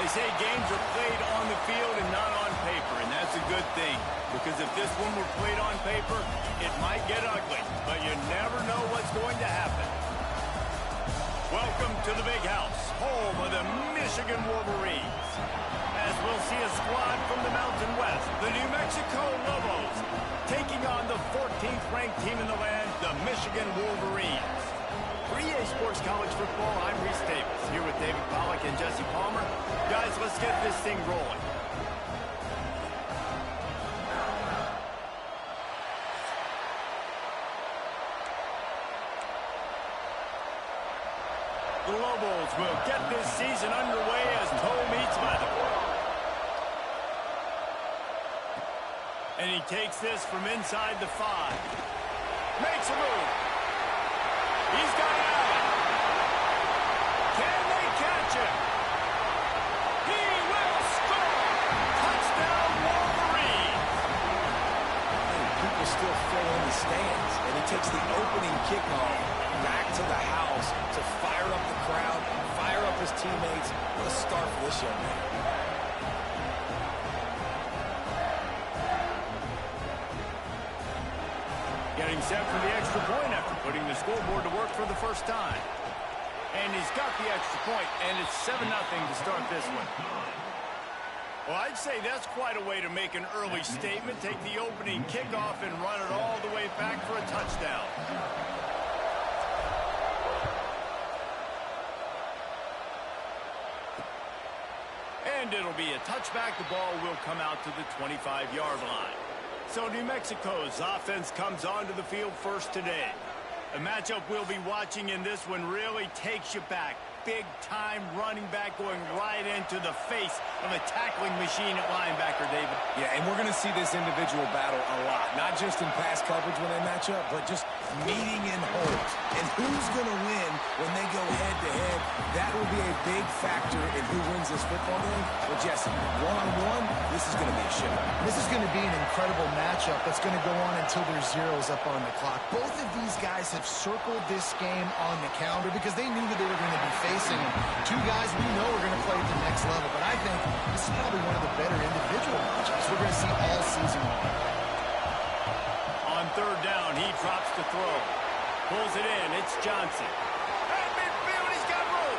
They say games are played on the field and not on paper, and that's a good thing. Because if this one were played on paper, it might get ugly, but you never know what's going to happen. Welcome to the Big House, home of the Michigan Wolverines. As we'll see a squad from the Mountain West, the New Mexico Lobos, taking on the 14th-ranked team in the land, the Michigan Wolverines. For EA Sports College Football, I'm Reese Davis, here with David Pollack and Jesse Palmer. Guys, let's get this thing rolling. The Lobos will get this season underway as toe meets leather. And he takes this from inside the 5. Makes a move. He's got Aria. Can they catch him? He will score! Touchdown Wolverines! People still fill in the stands, and he takes the opening kickoff back to the house to fire up the crowd, fire up his teammates. What a start for this young man. Getting set for the extra point after putting the scoreboard to work for the first time. And he's got the extra point, and it's 7-0 to start this one. Well, I'd say that's quite a way to make an early statement. Take the opening kickoff and run it all the way back for a touchdown. And it'll be a touchback. The ball will come out to the 25-yard line. So New Mexico's offense comes onto the field first today. The matchup we'll be watching in this one really takes you back. Big-time running back going right into the face of a tackling machine at linebacker, David. Yeah, and we're going to see this individual battle a lot. Not just in pass coverage when they match up, but just meeting in holes. And who's going to win when they go head-to-head? That will be a big factor in who wins this football game. But, Jesse, one-on-one, this is going to be a show. This is going to be an incredible matchup that's going to go on until there's zeros up on the clock. Both of these guys have circled this game on the calendar because they knew that they were going to be facing two guys we know are going to play at the next level. But I think this is probably one of the better individual matchups we're going to see all season long. On third down, he drops to throw. Pulls it in. It's Johnson. At midfield, he's got room.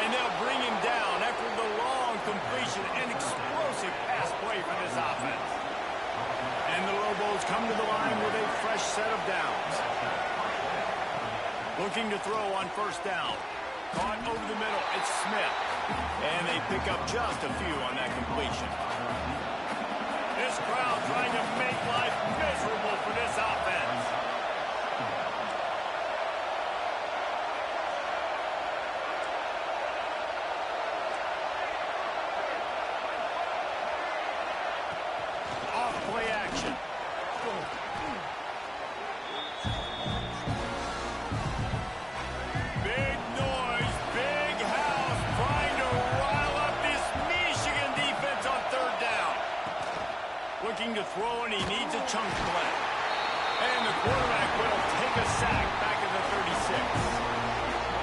And they'll bring him down after the long completion and explosive pass play for this offense. And the Lobos come to the line with a fresh set of downs. Looking to throw on first down. Caught over the middle. It's Smith. And they pick up just a few on that completion. This crowd trying to make life miserable for this offense. Off play action. Big noise, big house, trying to rile up this Michigan defense on third down. Looking to throw, and he needs a chunk play. And the quarterback will take a sack back at the 36.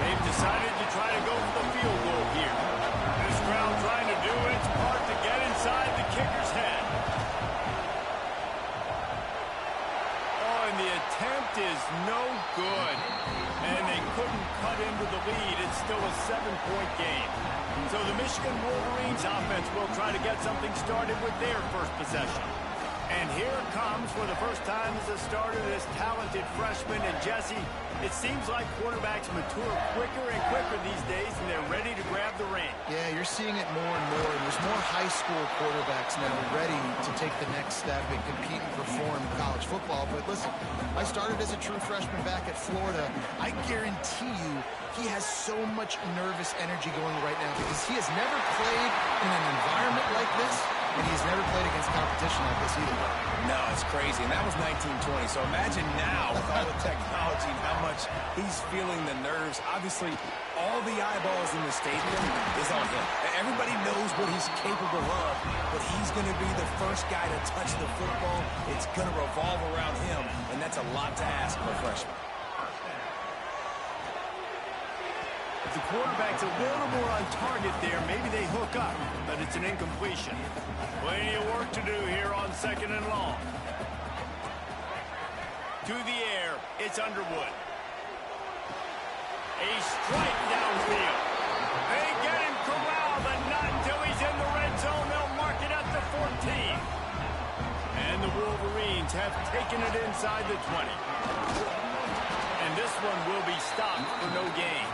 They've decided to try to go for the field goal here. This crowd trying to do its part to get inside the kicker's head. Oh, and the attempt is no good. And they couldn't cut into the lead. It's still a 7-point game. So the Michigan Wolverines offense will try to get something started with their first possession. And here comes, for the first time as a starter, this talented freshman. And Jesse, it seems like quarterbacks mature quicker and quicker these days, and they're ready to grab the reins. Yeah, you're seeing it more and more. And there's more high school quarterbacks now ready to take the next step and compete and perform in college football. But listen, I started as a true freshman back at Florida. I guarantee you he has so much nervous energy going right now because he has never played in an environment like this, and he's never played against competition like this either. No, it's crazy, and that was 1920. So imagine now with all the technology and how much he's feeling the nerves. Obviously, all the eyeballs in the stadium is on him. Everybody knows what he's capable of, but he's going to be the first guy to touch the football. It's going to revolve around him, and that's a lot to ask for a freshman. The quarterback's a little more on target there. Maybe they hook up, but it's an incompletion. Plenty of work to do here on 2nd and long. To the air, it's Underwood. A strike downfield. They get him corralled, but not until he's in the red zone. They'll mark it at the 14. And the Wolverines have taken it inside the 20. And this one will be stopped for no gain.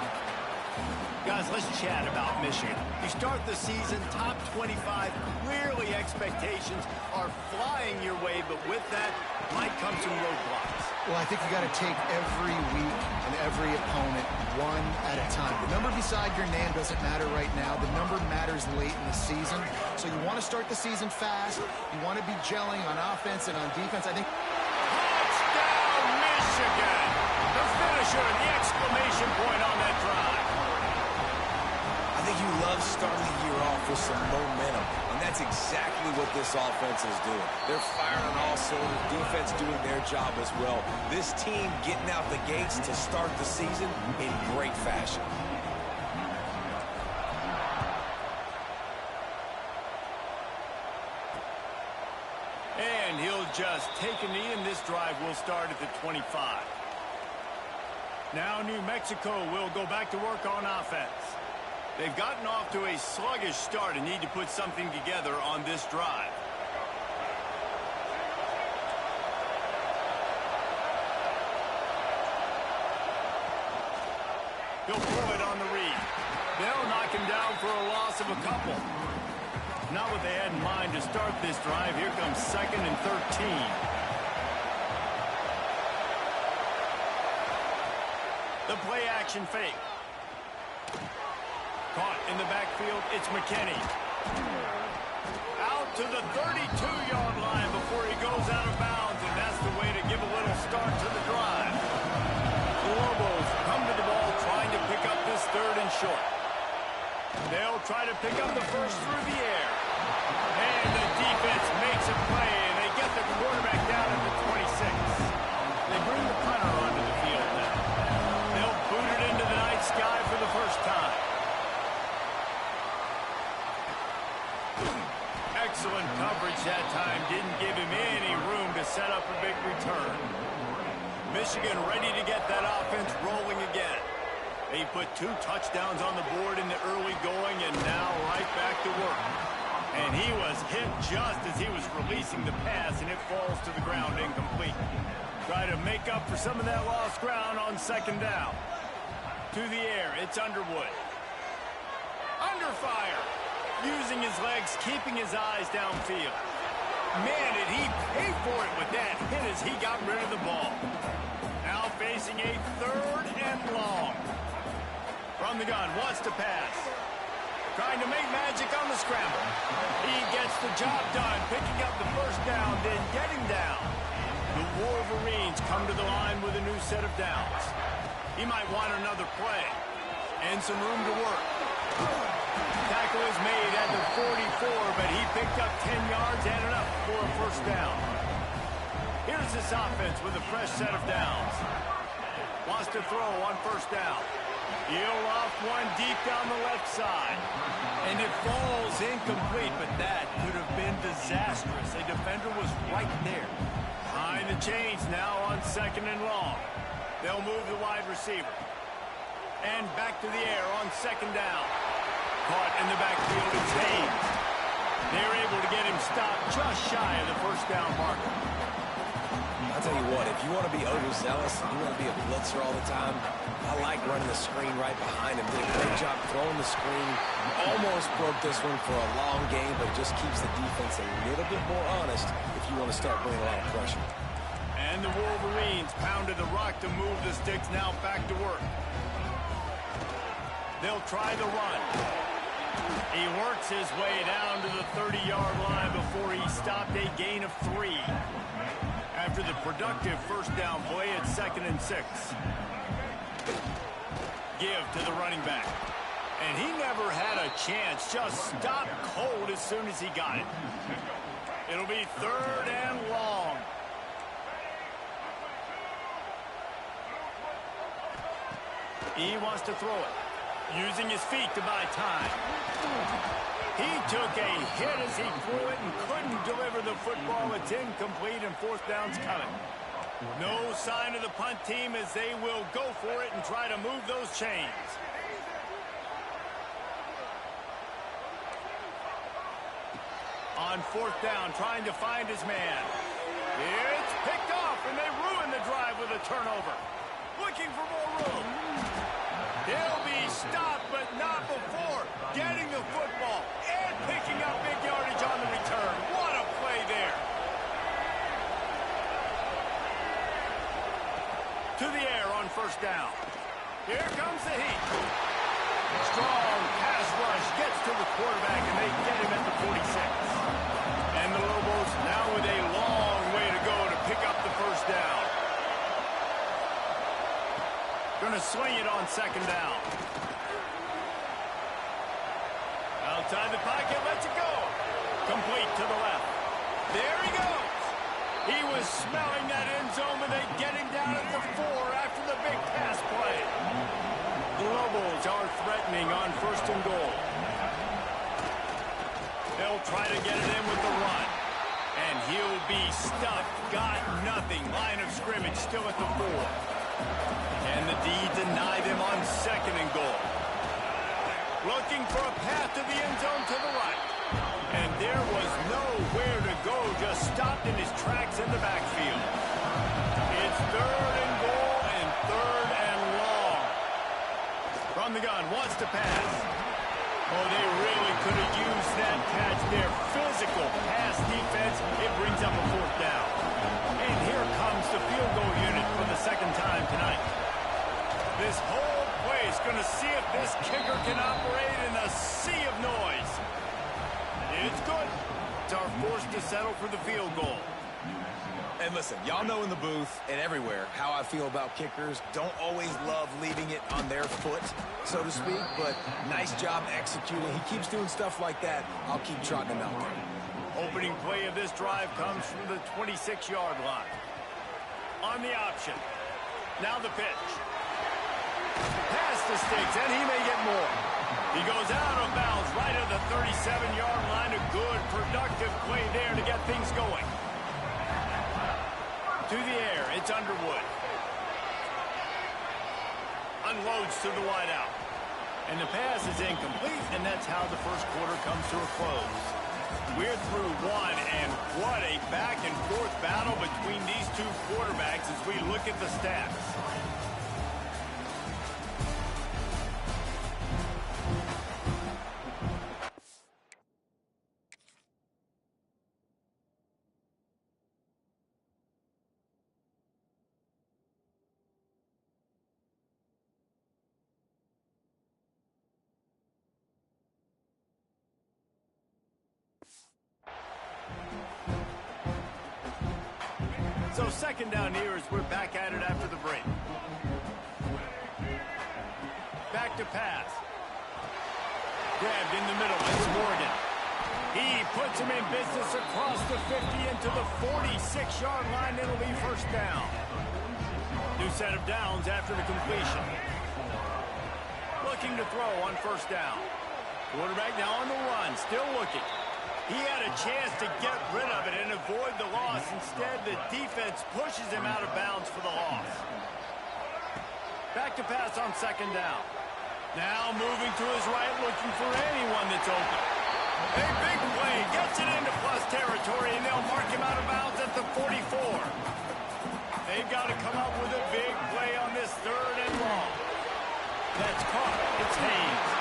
Guys, let's chat about Michigan. You start the season top 25. Clearly expectations are flying your way, but with that might come some roadblocks. Well, I think you got to take every week and every opponent one at a time. The number beside your name doesn't matter right now. The number matters late in the season. So you want to start the season fast. You want to be gelling on offense and on defense. I think... Touchdown, Michigan! The finisher, the exclamation point on that drive. I think you love starting the year off with some momentum, and that's exactly what this offense is doing. They're firing on all cylinders, defense doing their job as well. This team getting out the gates to start the season in great fashion. And he'll just take a knee, and this drive will start at the 25. Now New Mexico will go back to work on offense. They've gotten off to a sluggish start and need to put something together on this drive. He'll throw it on the read. They'll knock him down for a loss of a couple. Not what they had in mind to start this drive. Here comes 2nd and 13. The play action fake. Caught in the backfield, it's McKinney. Out to the 32-yard line before he goes out of bounds, and that's the way to give a little start to the drive. The Lobos come to the ball trying to pick up this 3rd and short. They'll try to pick up the first through the air. And the defense makes a play, and they get the quarterback down at the 26. They bring the punter onto the field now. They'll boot it into the night sky for the first time. Excellent coverage that time. Didn't give him any room to set up a big return. Michigan ready to get that offense rolling again. They put 2 touchdowns on the board in the early going, and now right back to work. And he was hit just as he was releasing the pass, and it falls to the ground incomplete. Try to make up for some of that lost ground on 2nd down. To the air, it's Underwood. Under fire. Using his legs, keeping his eyes downfield. Man, did he pay for it with that hit as he got rid of the ball. Now facing a 3rd and long. From the gun, wants to pass. Trying to make magic on the scramble. He gets the job done, picking up the first down, then getting down. The Wolverines come to the line with a new set of downs. He might want another play. And some room to work. Tackle is made at the 44, but he picked up 10 yards and enough for a first down. Here's this offense with a fresh set of downs. Wants to throw on first down. He'll off one deep down the left side. And it falls incomplete, but that could have been disastrous. A defender was right there. Behind the chains now on 2nd and long. They'll move the wide receiver. And back to the air on 2nd down. Caught in the backfield, it's Hayes. They're able to get him stopped just shy of the first down marker. I'll tell you what, if you want to be overzealous, you want to be a blitzer all the time, I like running the screen right behind him. Did a great job throwing the screen. Almost broke this one for a long game, but it just keeps the defense a little bit more honest if you want to start bringing a lot of pressure. And the Wolverines pounded the rock to move the sticks, now back to work. They'll try the run. He works his way down to the 30-yard line before he stopped a gain of 3. After the productive first down play at 2nd and 6. Give to the running back. And he never had a chance. Just stopped cold as soon as he got it. It'll be 3rd and long. He wants to throw it. Using his feet to buy time. He took a hit as he threw it and couldn't deliver the football. It's incomplete and fourth down's coming. No sign of the punt team as they will go for it and try to move those chains. On fourth down, trying to find his man. It's picked off, and they ruin the drive with a turnover. Looking for more room. He'll be stopped, but not before getting the football and picking up big yardage on the return. What a play there. To the air on first down. Here comes the heat. Strong pass rush gets to the quarterback, and they get him at the 46. And the Lobos now with a long way to go to pick up the first down. Going to swing it on second down. Outside the pocket, lets it go. Complete to the left. There he goes. He was smelling that end zone, but they get him down at the 4 after the big pass play. The Lobos are threatening on first and goal. They'll try to get it in with the run. And he'll be stuffed. Got nothing. Line of scrimmage still at the 4. And the D deny them on second and goal. Looking for a path to the end zone to the right. And there was nowhere to go. Just stopped in his tracks in the backfield. It's third and goal and third and long. From the gun, wants to pass. Oh, they really could have used that catch there. Physical pass defense. It brings up a fourth down. And here comes the field goal unit for the second time tonight. This whole play is going to see if this kicker can operate in a sea of noise. It's good. It's our forced to settle for the field goal. And listen, y'all know in the booth and everywhere how I feel about kickers. Don't always love leaving it on their foot, so to speak, but nice job executing. He keeps doing stuff like that. I'll keep trotting him out there. Opening play of this drive comes from the 26-yard line. On the option. Now the pitch. Pass to Sticks, and he may get more. He goes out of bounds right at the 37-yard line. A good, productive play there to get things going. To the air, it's Underwood. Unloads to the wideout. And the pass is incomplete, and that's how the first quarter comes to a close. We're through one, and what a back-and-forth battle between these two quarterbacks as we look at the stats. So second down here as we're back at it after the break. Back to pass. Grabbed in the middle. It's Morgan. He puts him in business across the 50 into the 46-yard line. It'll be first down. New set of downs after the completion. Looking to throw on first down. Quarterback now on the run. Still looking. He had a chance to get rid of it and avoid the loss. Instead, the defense pushes him out of bounds for the loss. Back to pass on second down. Now moving to his right, looking for anyone that's open. A big play, gets it into plus territory, and they'll mark him out of bounds at the 44. They've got to come up with a big play on this third and long. That's caught. It's Haynes.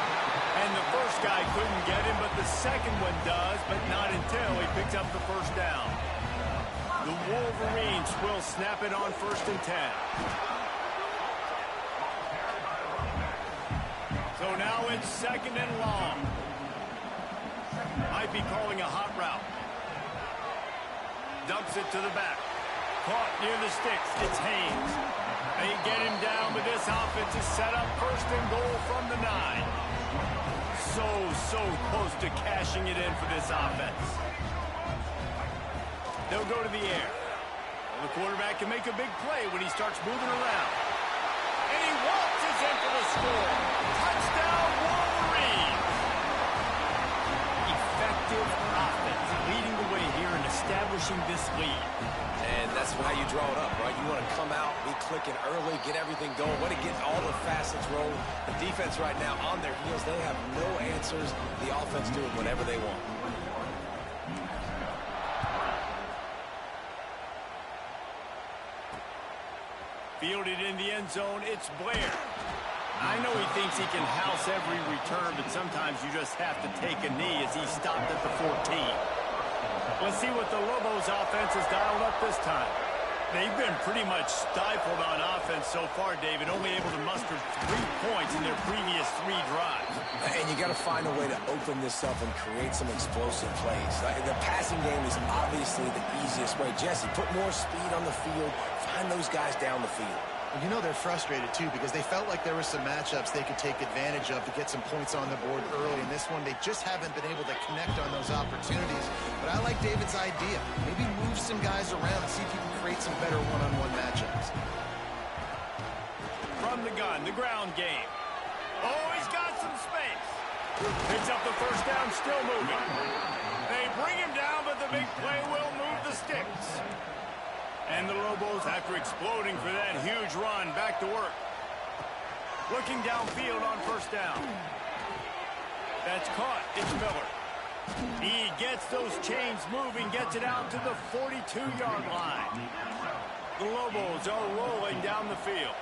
And the first guy couldn't get him, but the second one does, but not until he picks up the first down. The Wolverines will snap it on first and 10. So now it's second and long. Might be calling a hot route. Dumps it to the back. Caught near the sticks. It's Haynes. They get him down, but this offense is set up first and goal from the 9. So close to cashing it in for this offense. They'll go to the air. Well, the quarterback can make a big play when he starts moving around. And he waltzes in for the score. Touchdown, Wolverines! Effective offense leading the way here and establishing this lead. And that's how you draw it up, right? You want to come out, be clicking early, get everything going, want to get all the facets rolling. The defense right now on their heels, they have no answers. The offense doing whatever they want. Fielded in the end zone, it's Blair. I know he thinks he can house every return, but sometimes you just have to take a knee as he stopped at the 14. Let's see what the Lobos offense has dialed up this time. They've been pretty much stifled on offense so far, David, only able to muster 3 points in their previous 3 drives. And you got to find a way to open this up and create some explosive plays. The passing game is obviously the easiest way. Jesse, put more speed on the field, find those guys down the field. Well, you know they're frustrated, too, because they felt like there were some matchups they could take advantage of to get some points on the board early. In this one, they just haven't been able to connect on those opportunities. But I like David's idea. Maybe move some guys around and see if you can create some better one-on-one matchups. From the gun, the ground game. Oh, he's got some space. Picks up the first down, still moving. They bring him down, but the big play will move the sticks. And the Lobos, after exploding for that huge run, back to work. Looking downfield on first down. That's caught. It's Miller. He gets those chains moving, gets it out to the 42-yard line. The Lobos are rolling down the field.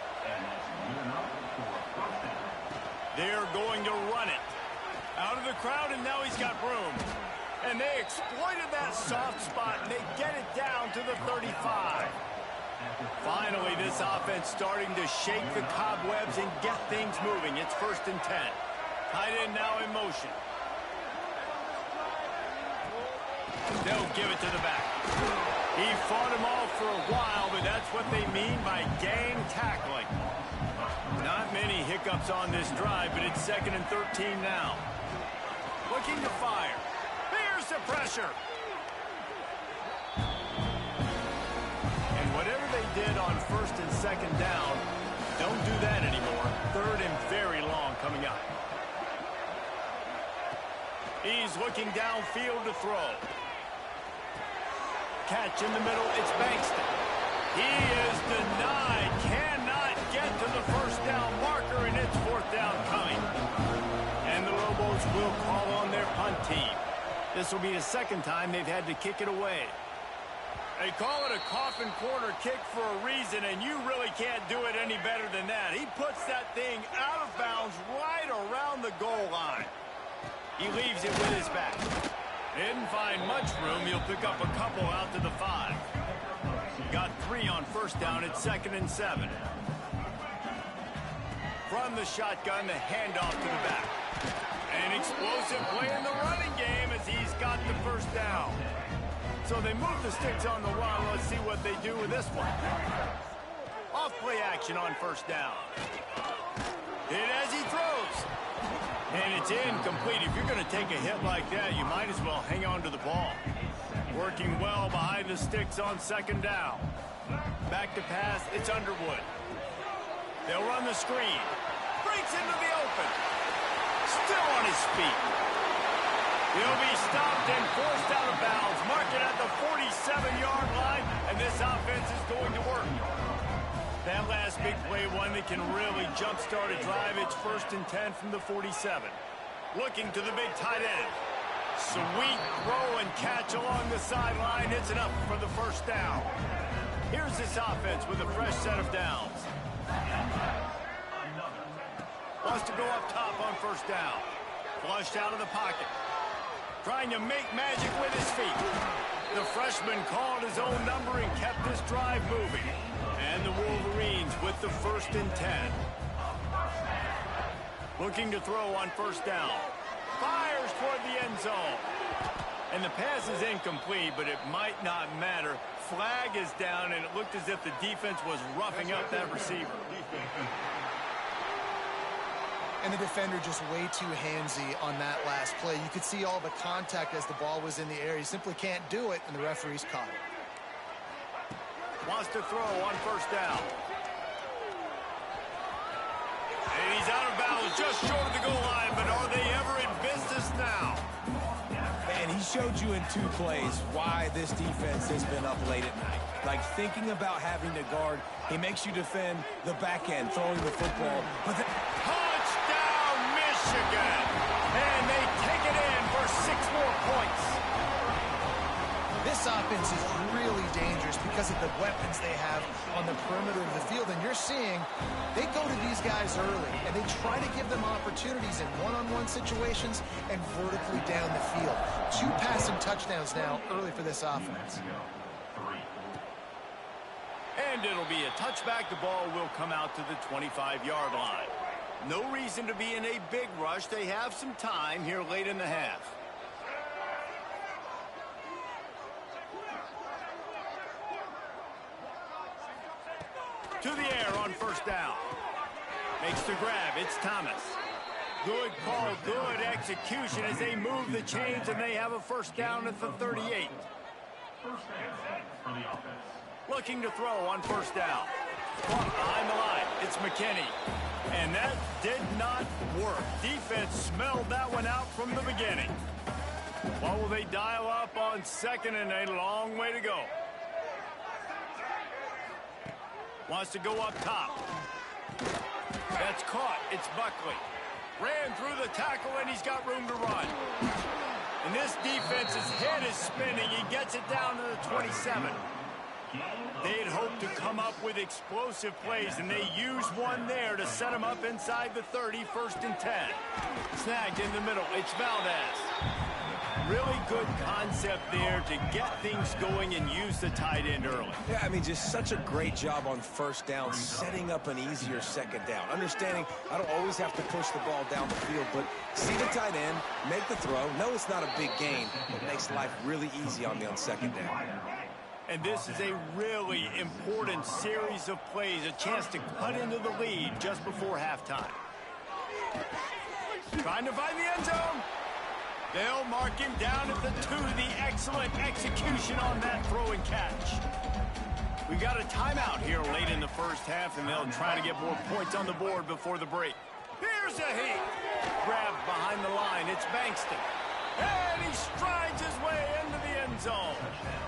They're going to run it. Out of the crowd, and now he's got room. And they exploited that soft spot, and they get it down to the 35. Finally, this offense starting to shake the cobwebs and get things moving. It's 1st and 10. Tight end now in motion. They'll give it to the back. He fought him off for a while, but that's what they mean by gang tackling. Not many hiccups on this drive, but it's 2nd and 13 now. Looking to fire. Here's the pressure. And whatever they did on 1st and 2nd down, don't do that anymore. 3rd and very long coming up. He's looking downfield to throw. Catch in the middle, it's Bankston. He is denied, cannot get to the first down marker, and it's 4th down coming. And the Lobos will call on their punt team. This will be the 2nd time they've had to kick it away. They call it a coffin corner kick for a reason, and you really can't do it any better than that. He puts that thing out of bounds right around the goal line. He leaves it with his back. Didn't find much room. He'll pick up a couple out to the 5. Got 3 on first down. It's 2nd and 7. From the shotgun, the handoff to the back. An explosive play in the running game as he's got the first down. So they move the sticks on the run. Let's see what they do with this one. Off play action on first down. Hit as he throws. And it's incomplete. If you're going to take a hit like that, you might as well hang on to the ball. Working well behind the sticks on 2nd down. Back to pass, it's Underwood. They'll run the screen. Breaks into the open. Still on his feet. He'll be stopped and forced out of bounds. Mark it at the 47-yard line, and this offense is going to work. That last big play, one that can really jumpstart a drive. It's 1st and 10 from the 47. Looking to the big tight end. Sweet throw and catch along the sideline. It's enough for the first down. Here's this offense with a fresh set of downs. Wants to go up top on first down. Flushed out of the pocket. Trying to make magic with his feet. The freshman called his own number and kept this drive moving. And the Wolverines with the 1st and 10. Looking to throw on first down. Fires toward the end zone. And the pass is incomplete, but it might not matter. Flag is down, and it looked as if the defense was roughing up that receiver. And the defender just way too handsy on that last play. You could see all the contact as the ball was in the air. He simply can't do it, and the referee's caught it. Wants to throw on first down. And he's out of bounds just short of the goal line, but are they ever in business now? And he showed you in 2 plays why this defense has been up late at night. Like thinking about having to guard, he makes you defend the back end, throwing the football. But touchdown, Michigan! And they take it in for 6 more points. This offense is really dangerous because of the weapons they have on the perimeter of the field. And you're seeing they go to these guys early, and they try to give them opportunities in one-on-one situations and vertically down the field. 2 passing touchdowns now early for this offense. And it'll be a touchback. The ball will come out to the 25-yard line. No reason to be in a big rush. They have some time here late in the half. To the air on first down. Makes the grab. It's Thomas. Good call, good execution as they move the chains, and they have a first down at the 38. Looking to throw on first down. Caught behind the line. It's McKinney. And that did not work. Defense smelled that one out from the beginning. What will they dial up on second and a long way to go? Wants to go up top. That's caught. It's Buckley. Ran through the tackle, and he's got room to run. And this defense's head is spinning. He gets it down to the 27. They had hoped to come up with explosive plays, and they used one there to set them up inside the 30, 1st and 10. Snagged in the middle. It's Valdez. Really good concept there to get things going and use the tight end early. yeah, I mean, just such a great job on first down, setting up an easier second down. Understanding I don't always have to push the ball down the field, but see the tight end, make the throw. No, it's not a big gain, but makes life really easy on me on second down. And this is a really important series of plays, a chance to cut into the lead just before halftime. Trying to find the end zone. They'll mark him down at the 2. The excellent execution on that throw and catch. We've got a timeout here late in the first half, and they'll try to get more points on the board before the break. Here's a heat. Grabbed behind the line. It's Bankston. And he strides his way into the end zone.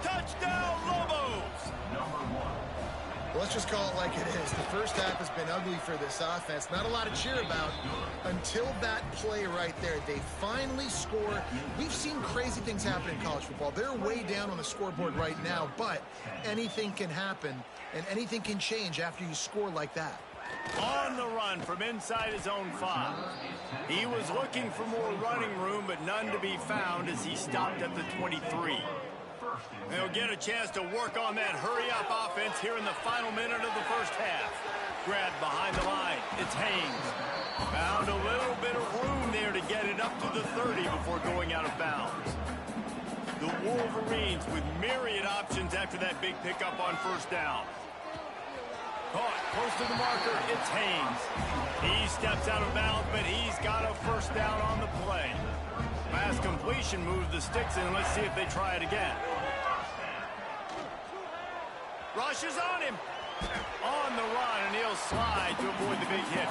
Touchdown, Lobos! Well, let's just call it like it is. The first half has been ugly for this offense. Not a lot to cheer about until that play right there. They finally score. We've seen crazy things happen in college football. They're way down on the scoreboard right now, but anything can happen, and anything can change after you score like that. On the run from inside his own 5. He was looking for more running room, but none to be found as he stopped at the 23. They'll get a chance to work on that hurry-up offense here in the final minute of the first half. Grabbed behind the line. It's Haynes. Found a little bit of room there to get it up to the 30 before going out of bounds. The Wolverines with myriad options after that big pickup on first down. Caught close to the marker. It's Haynes. He steps out of bounds, but he's got a first down on the play. Pass completion moves the sticks in. Let's see if they try it again. Rush is on him. On the run, and he'll slide to avoid the big hit.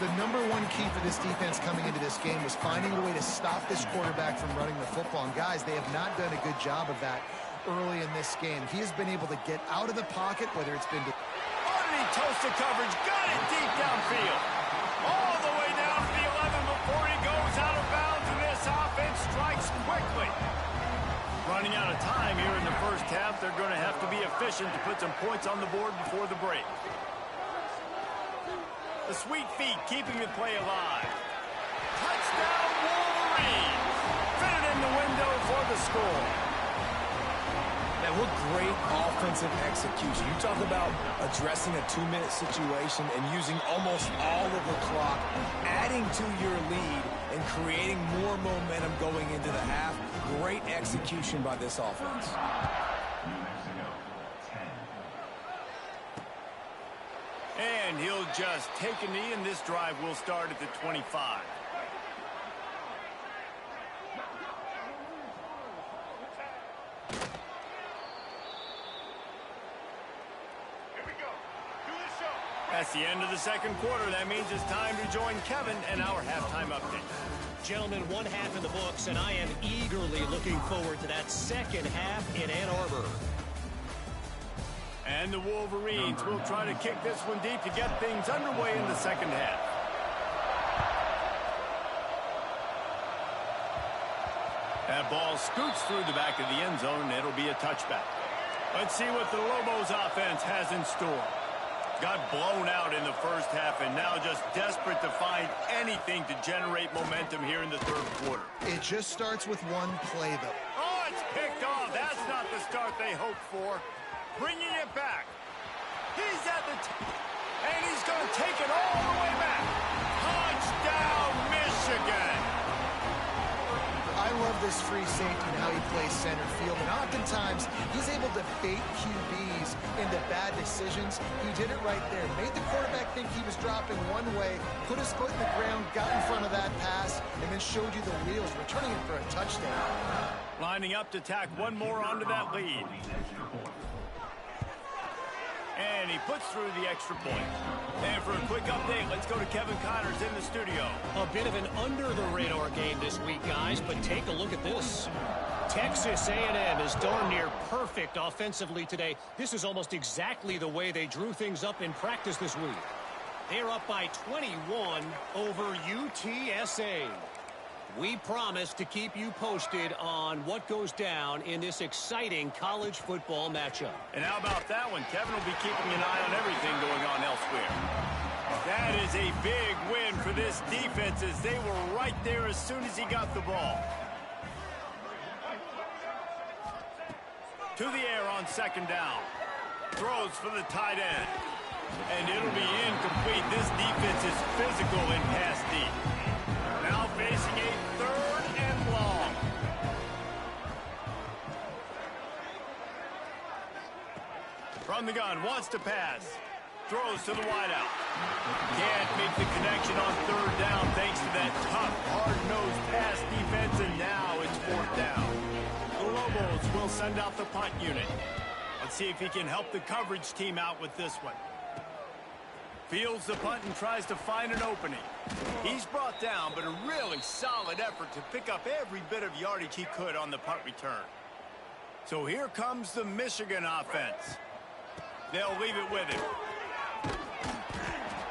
The number one key for this defense coming into this game was finding a way to stop this quarterback from running the football. And guys, they have not done a good job of that early in this game. He has been able to get out of the pocket, whether it's been... Underneath toasted coverage, got it deep downfield. All the way down to the 11 before he goes out of bounds, and this offense strikes quickly. Running out of time here in the first half. They're going to have to be efficient to put some points on the board before the break. The sweet feet keeping the play alive. Touchdown, Wolverines! Fitted in the window for the score. Man, what great offensive execution. You talk about addressing a 2-minute situation and using almost all of the clock, adding to your lead, and creating more momentum going into the half. Great execution by this offense. And he'll just take a knee, and this drive will start at the 25. That's the end of the second quarter. That means it's time to join Kevin and our halftime update. Gentlemen, one half in the books, and I am eagerly looking forward to that second half in Ann Arbor. And the Wolverines will try to kick this one deep to get things underway in the second half. That ball scoots through the back of the end zone. It'll be a touchback. Let's see what the Lobos offense has in store. Got blown out in the first half and now just desperate to find anything to generate momentum here in the third quarter. It just starts with one play, though. Oh, it's picked off. That's not the start they hoped for. Bringing it back. He's at the and he's going to take it all the way back. Touchdown, Michigan. I love this free safety and how he plays center field, and oftentimes he's able to bait QBs into bad decisions. He did it right there. Made the quarterback think he was dropping one way, put his foot in the ground, got in front of that pass, and then showed you the wheels, returning it for a touchdown. Lining up to tack one more onto that lead. And he puts through the extra point. And for a quick update, let's go to Kevin Connors in the studio. A bit of an under-the-radar game this week, guys, but take a look at this. Texas A&M is darn near perfect offensively today. This is almost exactly the way they drew things up in practice this week. They're up by 21 over UTSA. We promise to keep you posted on what goes down in this exciting college football matchup. And how about that one? Kevin will be keeping an eye on everything going on elsewhere. That is a big win for this defense as they were right there as soon as he got the ball. To the air on second down. Throws for the tight end. And it'll be incomplete. This defense is physical in pass deep. Now facing a third and long. From the gun, wants to pass. Throws to the wideout. Can't make the connection on third down thanks to that tough, hard-nosed pass defense, and now it's fourth down. The Lobos will send out the punt unit. Let's see if he can help the coverage team out with this one. Fields the punt and tries to find an opening. He's brought down, but a really solid effort to pick up every bit of yardage he could on the punt return. So here comes the Michigan offense. They'll leave it with him.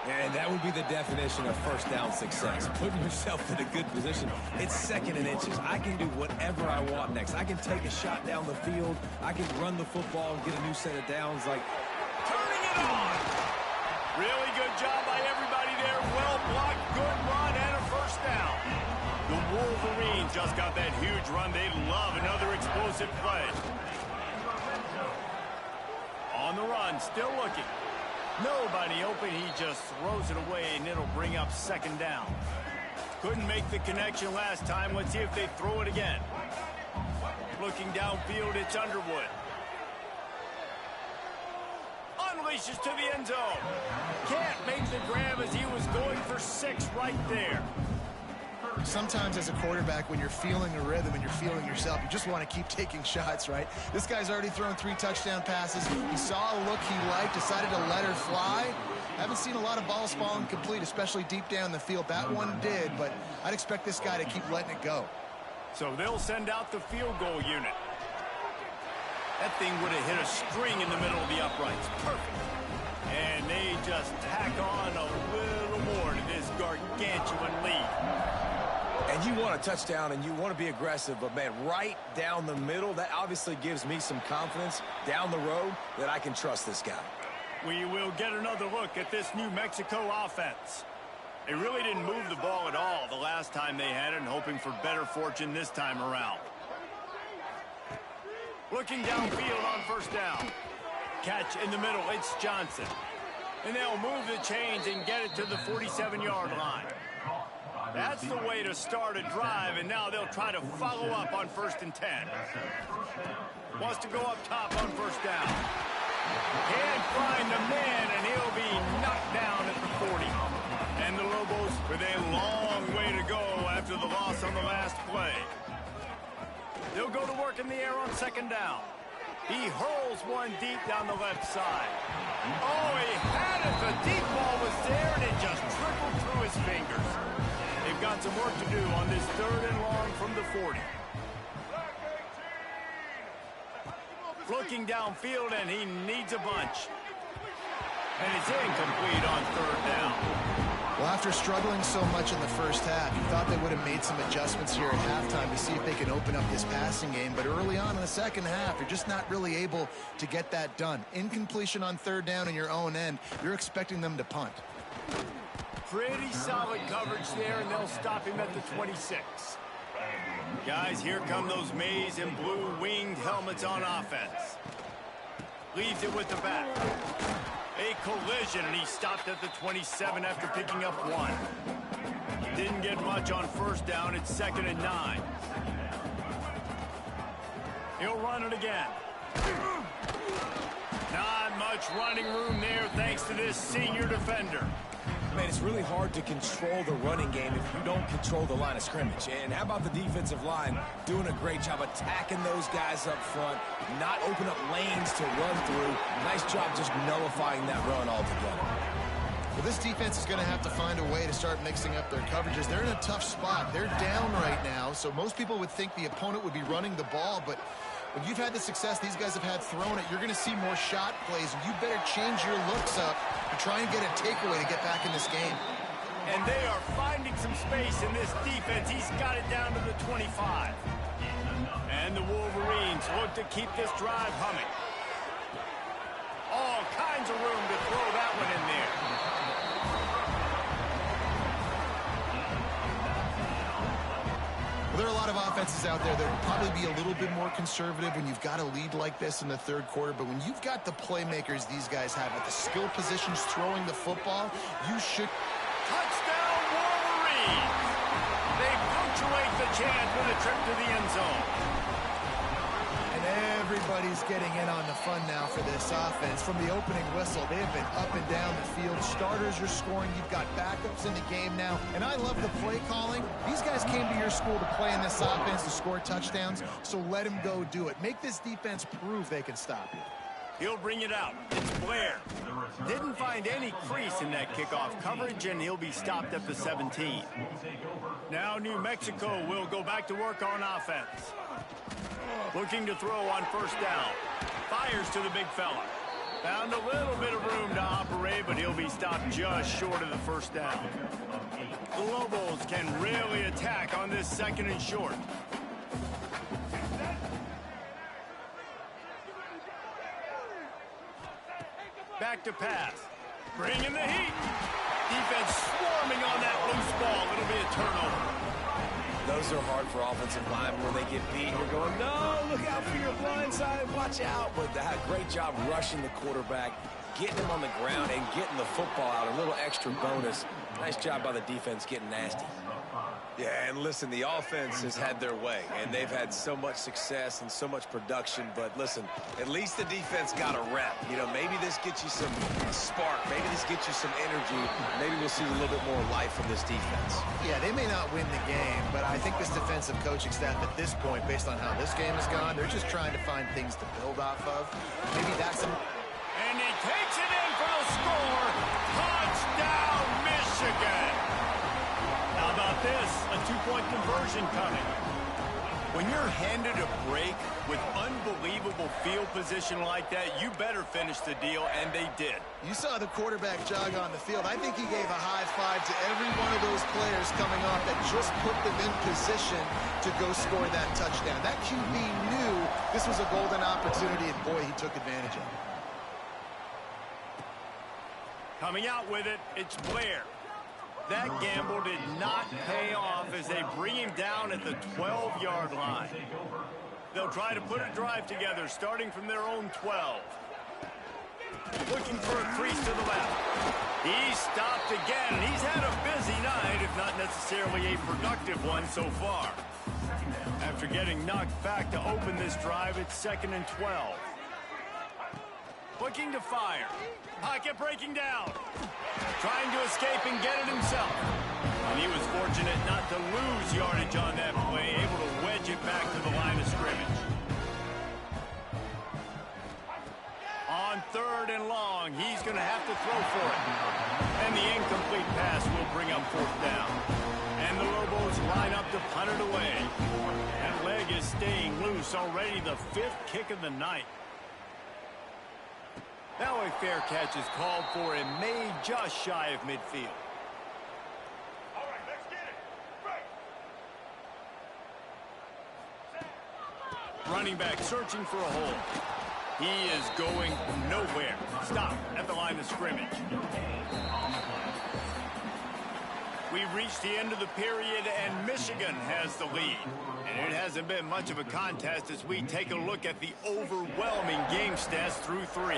And that would be the definition of first down success. Putting yourself in a good position. It's second and inches. I can do whatever I want next. I can take a shot down the field. I can run the football and get a new set of downs. Like, turning it on. Really good job by everybody there. Well blocked, good run, and a first down. The Wolverines just got that huge run. They love another explosive play. On the run, still looking. Nobody open. He just throws it away, and it'll bring up second down. Couldn't make the connection last time. Let's see if they throw it again. Looking downfield, it's Underwood. Unleashes to the end zone. Can't make the grab as he was going for 6 right there. Sometimes as a quarterback, when you're feeling a rhythm and you're feeling yourself, you just want to keep taking shots, right? This guy's already thrown 3 touchdown passes. He saw a look he liked, decided to let her fly. Haven't seen a lot of balls falling complete, especially deep down the field. That one did, but I'd expect this guy to keep letting it go. So they'll send out the field goal unit. That thing would have hit a string in the middle of the uprights. Perfect. And they just tack on a little more to this gargantuan lead. and you want a touchdown and you want to be aggressive, but, man, right down the middle, that obviously gives me some confidence down the road that I can trust this guy. We will get another look at this New Mexico offense. They really didn't move the ball at all the last time they had it, and hoping for better fortune this time around. Looking downfield on first down. Catch in the middle, it's Johnson. And they'll move the chains and get it to the 47-yard line. That's the way to start a drive, and now they'll try to follow up on 1st and 10. Wants to go up top on first down. Can't find the man, and he'll be knocked down at the 40. And the Lobos with a long way to go after the loss on the last play. They'll go to work in the air on second down. He hurls one deep down the left side. Oh, he had it. The deep ball was there, and it just trickled through his fingers. They've got some work to do on this 3rd and long from the 40. Looking downfield, and he needs a bunch. And it's incomplete on 3rd down. Well, after struggling so much in the first half, you thought they would have made some adjustments here at halftime to see if they can open up this passing game. But early on in the second half, you're just not really able to get that done. Incompletion on 3rd down in your own end, you're expecting them to punt. Pretty solid coverage there, and they'll stop him at the 26. Guys, here come those maize and blue winged helmets on offense. Leaves it with the back. A collision, and he stopped at the 27 after picking up 1. Didn't get much on 1st down. It's 2nd and 9. He'll run it again. Not much running room there thanks to this senior defender. Man, it's really hard to control the running game if you don't control the line of scrimmage. And how about the defensive line doing a great job attacking those guys up front, not open up lanes to run through. Nice job just nullifying that run altogether. Well, this defense is going to have to find a way to start mixing up their coverages. They're in a tough spot. They're down right now, so most people would think the opponent would be running the ball, but when you've had the success these guys have had throwing it, you're going to see more shot plays, and you better change your looks up to try and get a takeaway to get back in this game. And they are finding some space in this defense. He's got it down to the 25. And the Wolverines look to keep this drive humming. All kinds of room to throw that one in there. Well, there are a lot of offenses out there that will probably be a little bit more conservative when you've got a lead like this in the 3rd quarter, but when you've got the playmakers these guys have at the skill positions throwing the football, you should... Touchdown, Wolverines! They punctuate the chance with a trip to the end zone. And everybody's getting in on the fun now for this offense. From the opening whistle, they have been up and down the field. Starters are scoring. You've got backups in the game now. And I love the play calling. These guys came to your school to play in this offense to score touchdowns, so let them go do it. Make this defense prove they can stop you. He'll bring it out. It's Blair. Didn't find any crease in that kickoff coverage, and he'll be stopped at the 17. Now New Mexico will go back to work on offense. Looking to throw on 1st down. Fires to the big fella. Found a little bit of room to operate, but he'll be stopped just short of the 1st down. The Lobos can really attack on this 2nd and short. Back to pass. Bringing the heat. Defense swarming on that loose ball. It'll be a turnover. Those are hard for offensive linemen when they get beat. You're going, no, look out for your blind side, watch out. But they had a great job rushing the quarterback, getting him on the ground, and getting the football out. A little extra bonus. Nice job by the defense getting nasty. Yeah, and listen, the offense has had their way, and they've had so much success and so much production. But listen, at least the defense got a rep. You know, maybe this gets you some spark. Maybe this gets you some energy. Maybe we'll see a little bit more life from this defense. Yeah, they may not win the game, but I think this defensive coaching staff at this point, based on how this game has gone, they're just trying to find things to build off of. Maybe that's some... And he takes it in for the score. Touchdown, Michigan. How about this? A 2-point conversion coming. When you're handed a break with unbelievable field position like that, you better finish the deal, and they did. You saw the quarterback jog on the field. I think he gave a high five to every one of those players coming off that just put them in position to go score that touchdown. That QB knew this was a golden opportunity, and boy, he took advantage of it. Coming out with it, it's Blair. That gamble did not pay off as they bring him down at the 12-yard line. They'll try to put a drive together starting from their own 12. Looking for a crease to the left. He's stopped again, and he's had a busy night, if not necessarily a productive one so far. After getting knocked back to open this drive, it's 2nd and 12. Looking to fire. Pocket breaking down. Trying to escape and get it himself. And he was fortunate not to lose yardage on that play, able to wedge it back to the line of scrimmage. going to have to throw for it. And the incomplete pass will bring up fourth down. And the Lobos line up to punt it away. That leg is staying loose, already the 5th kick of the night. Now a fair catch is called for and made just shy of midfield. All right, let's get it. Right. Running back searching for a hole. He is going nowhere. Stop at the line of scrimmage. We've reached the end of the period, and Michigan has the lead. And it hasn't been much of a contest as we take a look at the overwhelming game stats through 3.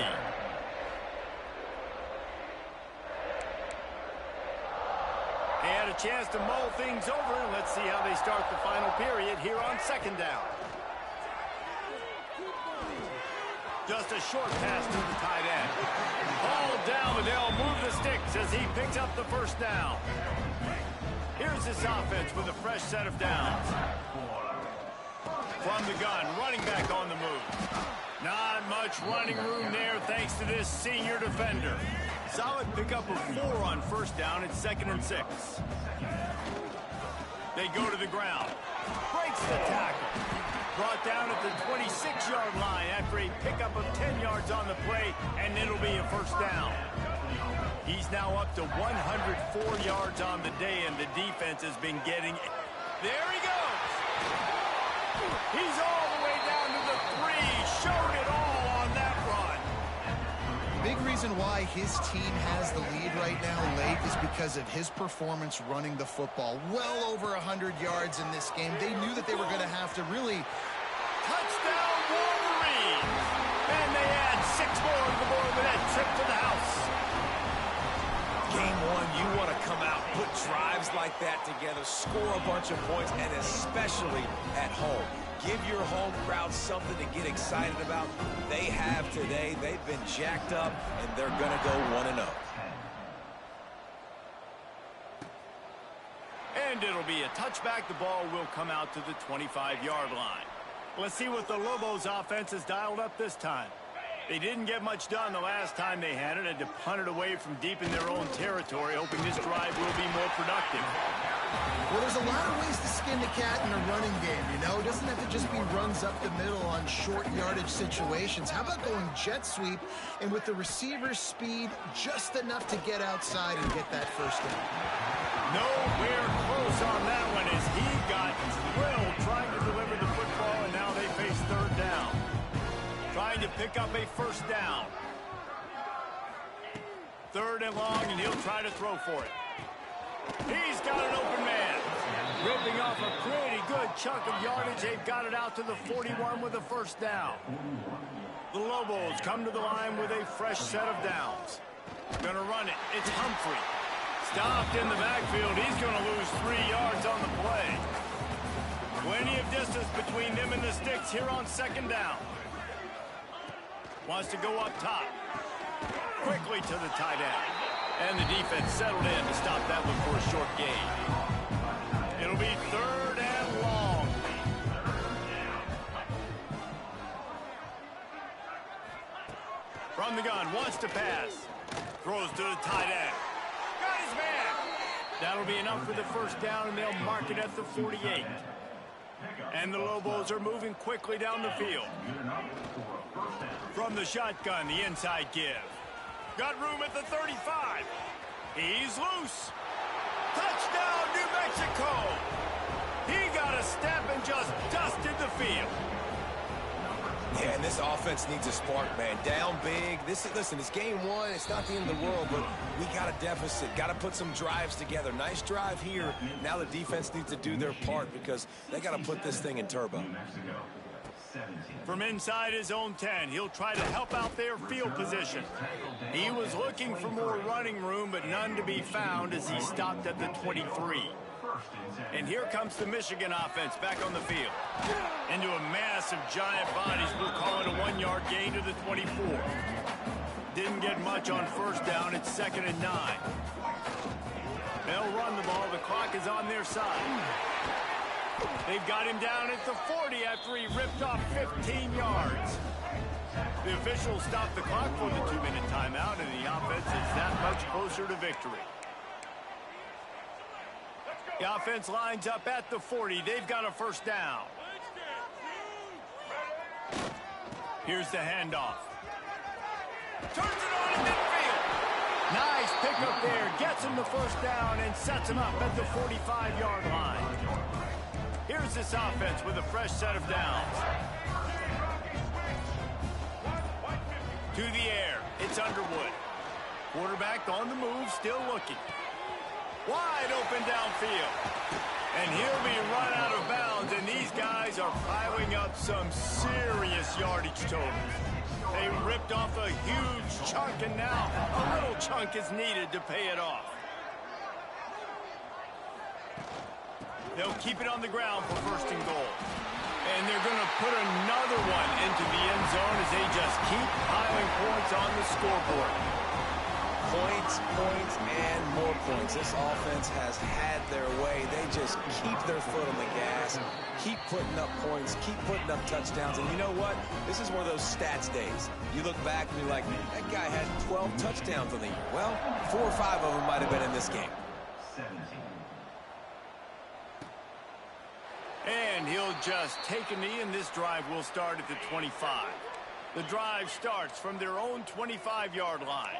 They had a chance to mull things over, and let's see how they start the final period here on 2nd down. Just a short pass to the tight end. Hauled down, but they'll move the sticks as he picks up the first down. Here's this offense with a fresh set of downs. From the gun, running back on the move. Not much running room there thanks to this senior defender. Solid pickup of 4 on first down. It's 2nd and 6. They go to the ground. Breaks the tackle. Brought down at the 26-yard line after a pickup of 10 yards on the play, and it'll be a first down. He's now up to 104 yards on the day, and the defense has been getting... There he goes! He's all the way down to the 3. Showed it all on that run. Big reason why his team has the lead right now late is because of his performance running the football. Well over 100 yards in this game. They knew that they were going to have to really... Touchdown, Wolverine! And they add 6 more to the board with that trip to the house. Game 1, you want to come out, put drives like that together, score a bunch of points, and especially at home. Give your home crowd something to get excited about. They have today. They've been jacked up, and they're going to go 1-0. And it'll be a touchback. The ball will come out to the 25-yard line. Let's see what the Lobos offense has dialed up this time. They didn't get much done the last time they had it. Had to punt it away from deep in their own territory, hoping this drive will be more productive. Well, there's a lot of ways to skin the cat in a running game, you know? It doesn't have to just be runs up the middle on short yardage situations. How about going jet sweep and with the receiver's speed just enough to get outside and get that first down? Nowhere close on that one as he got drilled trying to deliver the football, and now they face 3rd down. Trying to pick up a first down. 3rd and long, and he'll try to throw for it. He's got an open man. Ripping off a pretty good chunk of yardage. They've got it out to the 41 with a first down. The Lobos come to the line with a fresh set of downs. Gonna run it. It's Humphrey. Stopped in the backfield. He's going to lose 3 yards on the play. Plenty of distance between them and the sticks here on 2nd down. Wants to go up top. Quickly to the tight end. And the defense settled in to stop that one for a short gain. It'll be 3rd and long. From the gun, wants to pass. Throws to the tight end. Got his man. That'll be enough for the first down, and they'll mark it at the 48. And the Lobos are moving quickly down the field. From the shotgun, the inside give. Got room at the 35. He's loose. Touchdown, New Mexico. He got a step and just dusted the field. Yeah, and this offense needs a spark, man. Down big. Listen, it's game 1. It's not the end of the world, but we got a deficit. Got to put some drives together. Nice drive here. Now the defense needs to do their part because they got to put this thing in turbo. From inside his own 10, he'll try to help out their field position. He was looking for more running room, but none to be found as he stopped at the 23. And here comes the Michigan offense back on the field. Into a mass of giant bodies, we'll call it a 1-yard gain to the 24. Didn't get much on first down. It's 2nd and 9. They'll run the ball. The clock is on their side. They've got him down at the 40 after he ripped off 15 yards. The officials stopped the clock for the 2-minute timeout, and the offense is that much closer to victory. The offense lines up at the 40. They've got a first down. Here's the handoff. Turns it on in midfield. Nice pickup there. Gets him the first down and sets him up at the 45-yard line. Here's this offense with a fresh set of downs. To the air. It's Underwood. Quarterback on the move, still looking. Wide open downfield. And he'll be run out of bounds, and these guys are piling up some serious yardage totals. They ripped off a huge chunk, and now a little chunk is needed to pay it off. They'll keep it on the ground for first and goal. And they're going to put another one into the end zone as they just keep piling points on the scoreboard. Points, points, and more points. This offense has had their way. They just keep their foot on the gas, keep putting up points, keep putting up touchdowns. And you know what? This is one of those stats days. You look back and you're like, that guy had 12 touchdowns on the year. Well, 4 or 5 of them might have been in this game. And he'll just take a knee, and this drive will start at the 25. The drive starts from their own 25-yard line.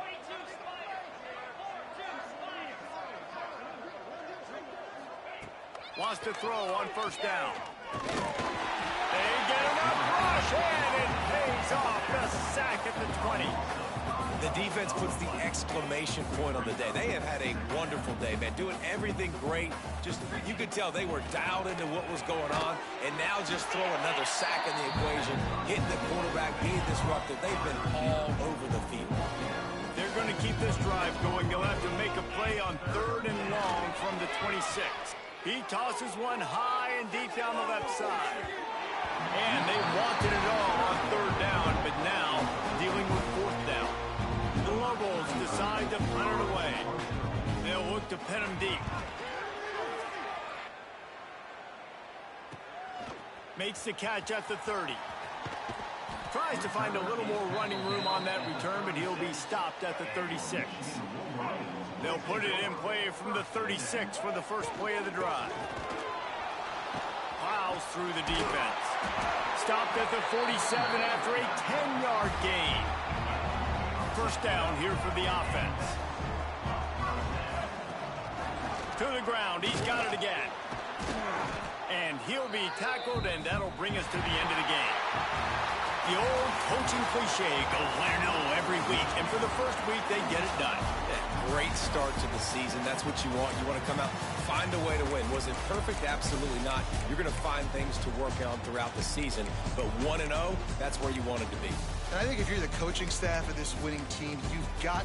Wants to throw on first down. They get enough rush, and it pays off. The sack at the 20. The defense puts the exclamation point on the day. They have had a wonderful day, man, doing everything great. Just, you could tell they were dialed into what was going on, and now just throw another sack in the equation, hitting the quarterback, being disruptive. They've been all over the field. They're going to keep this drive going. They'll have to make a play on 3rd and long from the 26. He tosses one high and deep down the left side. And they wanted it all on 3rd down, but now dealing with 4th down. The Lobos decide to punt it away. They'll look to pin him deep. Makes the catch at the 30. Tries to find a little more running room on that return, but he'll be stopped at the 36. They'll put it in play from the 36 for the first play of the drive. Plows through the defense. Stopped at the 47 after a 10-yard gain. First down here for the offense. To the ground. He's got it again. And he'll be tackled, and that'll bring us to the end of the game. The old coaching cliche, go win or every week. And for the first week, they get it done. Great start to the season. That's what you want. You want to come out, find a way to win. Was it perfect? Absolutely not. You're going to find things to work on throughout the season. But 1-0, that's where you want it to be. And I think if you're the coaching staff of this winning team, you've got...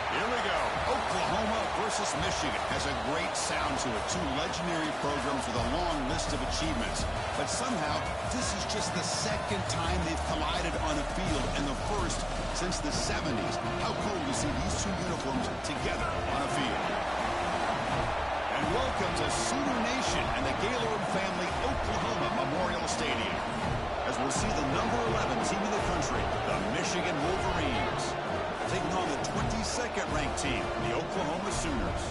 Here we go. Oklahoma versus Michigan has a great sound to it. 2 legendary programs with a long list of achievements. But somehow, this is just the 2nd time they've collided on a field, and the first since the 70s. How cool to see these 2 uniforms together on a field. And welcome to Sooner Nation and the Gaylord family Oklahoma Memorial Stadium, as we'll see the number 11 team in the country, the Michigan Wolverines, taking on the 22nd ranked team, the Oklahoma Sooners.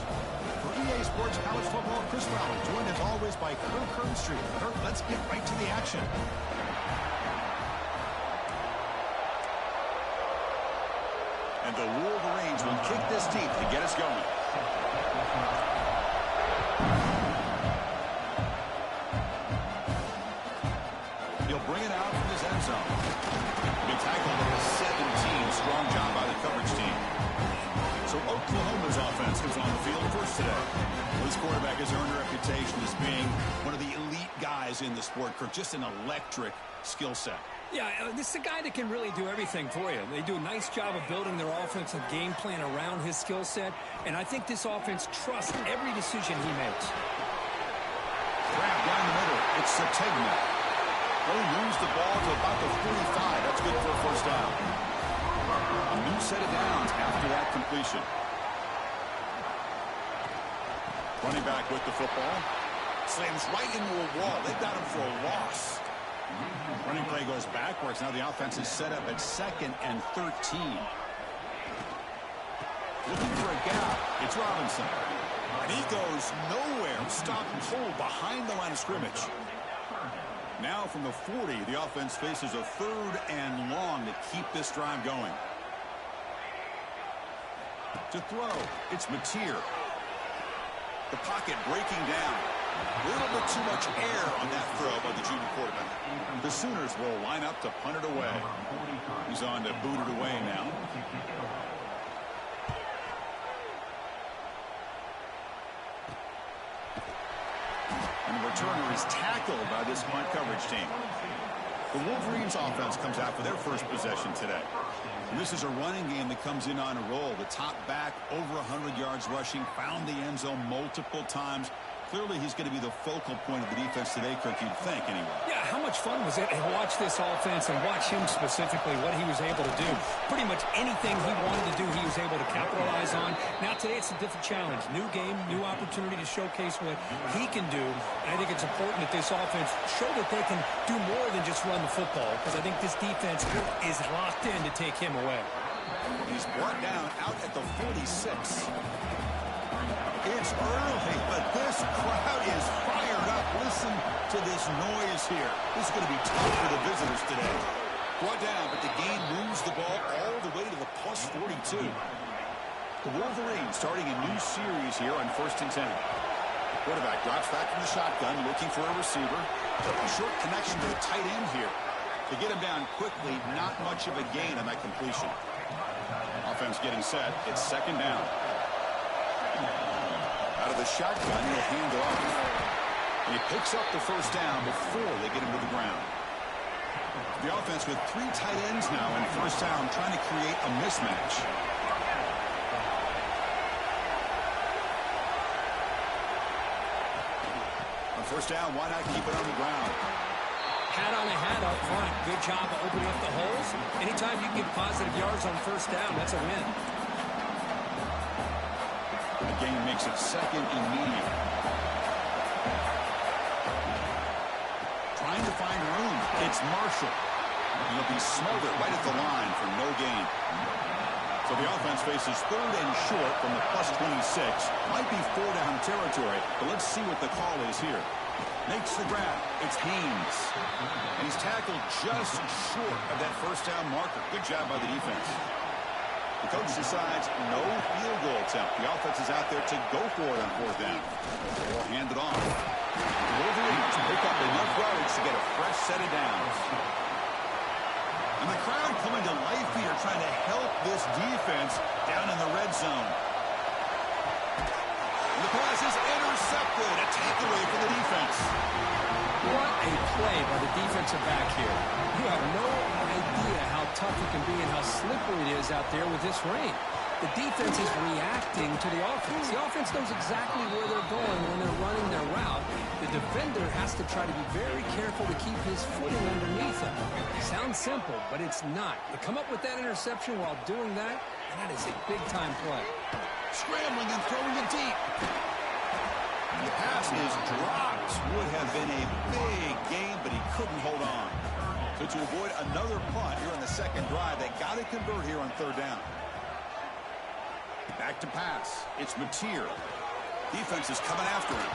For EA Sports College Football, Chris Fowler, joined as always by Kirk Herbstreit. Kirk, let's get right to the action. And the Wolverines will kick this deep to get us going. He'll bring it out from his end zone. Big tackle at the 17. Strong job by the coverage team. So Oklahoma's offense is on the field first today. Well, this quarterback has earned a reputation as being one of the elite guys in the sport. Kirk, just an electric skill set. Yeah, this is a guy that can really do everything for you. They do a nice job of building their offensive game plan around his skill set, and I think this offense trusts every decision he makes. Grab down the middle. It's Sategna. Well, he moves the ball to about the 45. That's good for a first down. A new set of downs after that completion. Running back with the football. Slams right into a wall. They've got him for a loss. Running play goes backwards. Now the offense is set up at 2nd and 13. Looking for a gap. It's Robinson. And he goes nowhere. Stop and hold behind the line of scrimmage. Now from the 40, the offense faces a 3rd and long to keep this drive going. To throw, it's Mateer. The pocket breaking down. A little bit too much air on that throw by the junior quarterback. The Sooners will line up to punt it away. He's on to boot it away now. And the returner is tackled by this punt coverage team. The Wolverines offense comes out for their first possession today. And this is a running game that comes in on a roll. The top back, over 100 yards rushing, found the end zone multiple times. Clearly, he's going to be the focal point of the defense today, Kirk, you'd think, anyway. Yeah, how much fun was it to watch this offense and watch him specifically, what he was able to do. Pretty much anything he wanted to do, he was able to capitalize on. Now, today, it's a different challenge. New game, new opportunity to showcase what he can do. And I think it's important that this offense show that they can do more than just run the football, because I think this defense is locked in to take him away. He's brought down out at the 46. It's early, but this crowd is fired up. Listen to this noise here. This is going to be tough for the visitors today. Brought down, but the game moves the ball all the way to the plus 42. The Wolverines starting a new series here on 1st and 10. Quarterback drops back from the shotgun, looking for a receiver. A short connection to the tight end here. To get him down quickly, not much of a gain on that completion. Offense getting set. It's 2nd down. Out of the shotgun, he'll hand it off. And he picks up the first down before they get him to the ground. The offense with 3 tight ends now in first down, trying to create a mismatch. On first down, why not keep it on the ground? Hat on a hat up front. Good job of opening up the holes. Anytime you get positive yards on first down, that's a win. The game makes it 2nd and medium. Trying to find room. It's Marshall. He'll be smothered right at the line for no gain. So the offense faces 3rd and short from the plus 26. Might be 4-down territory, but let's see what the call is here. Makes the grab. It's Haynes. And he's tackled just short of that first down marker. Good job by the defense. The coach decides no field goal attempt. The offense is out there to go for it on 4th down. They'll hand it off. The Wolverines pick up enough yards to get a fresh set of downs. And the crowd coming to life here, trying to help this defense down in the red zone. And the pass is intercepted. A takeaway for the defense. What a play by the defensive back here. You have no idea how tough it can be and how slippery it is out there with this rain. The defense is reacting to the offense. The offense knows exactly where they're going when they're running their route. The defender has to try to be very careful to keep his footing underneath him. Sounds simple, but it's not. To come up with that interception while doing that, that is a big-time play. Scrambling and throwing it deep. The pass is dropped. Would have been a big game, but he couldn't hold on. So to avoid another punt here on the 2nd drive, they got to convert here on 3rd down. Back to pass. It's Mateer. Defense is coming after him.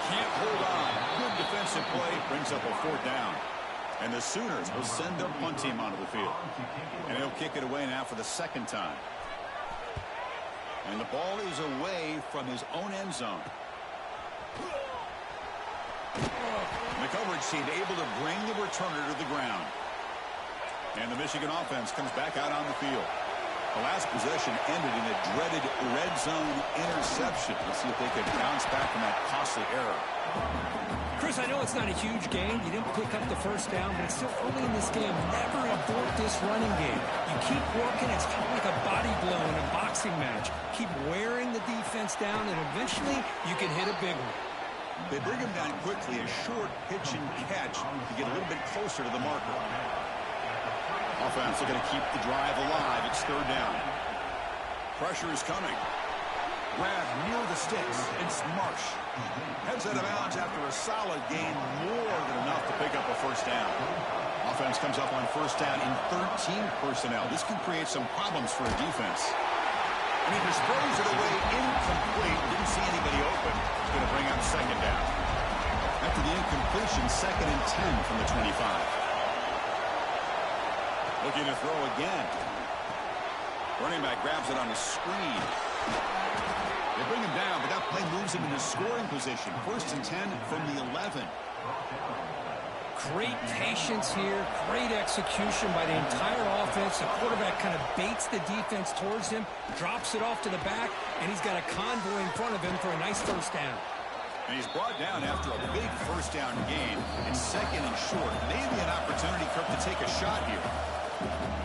Can't hold on. Good defensive play. Brings up a 4th down. And the Sooners will send their punt team onto the field. And he'll kick it away now for the 2nd time. And the ball is away from his own end zone. The coverage team able to bring the returner to the ground. And the Michigan offense comes back out on the field. The last possession ended in a dreaded red zone interception. Let's see if they can bounce back from that costly error. Chris, I know it's not a huge gain. You didn't pick up the 1st down, but it's still early in this game. Never abort this running game. You keep working. It's kind of like a body blow in a boxing match. Keep wearing the defense down, and eventually you can hit a big one. They bring him down quickly, a short pitch and catch to get a little bit closer to the marker. Offense looking to keep the drive alive. It's 3rd down. Pressure is coming. Grab near the sticks. It's Marsh. Heads out of bounds after a solid gain, more than enough to pick up a 1st down. Offense comes up on 1st down in 13 personnel. This can create some problems for a defense. And he just throws it away incomplete. Didn't see anybody open. It's going to bring up 2nd down. After the incompletion, 2nd and 10 from the 25. Looking to throw again. Running back grabs it on the screen. They bring him down, but that play moves him into scoring position. 1st and 10 from the 11. Great patience here. Great execution by the entire offense. The quarterback kind of baits the defense towards him, drops it off to the back, and he's got a convoy in front of him for a nice 1st down. And he's brought down after a big 1st down gain. It's 2nd and short. Maybe an opportunity for him to take a shot here.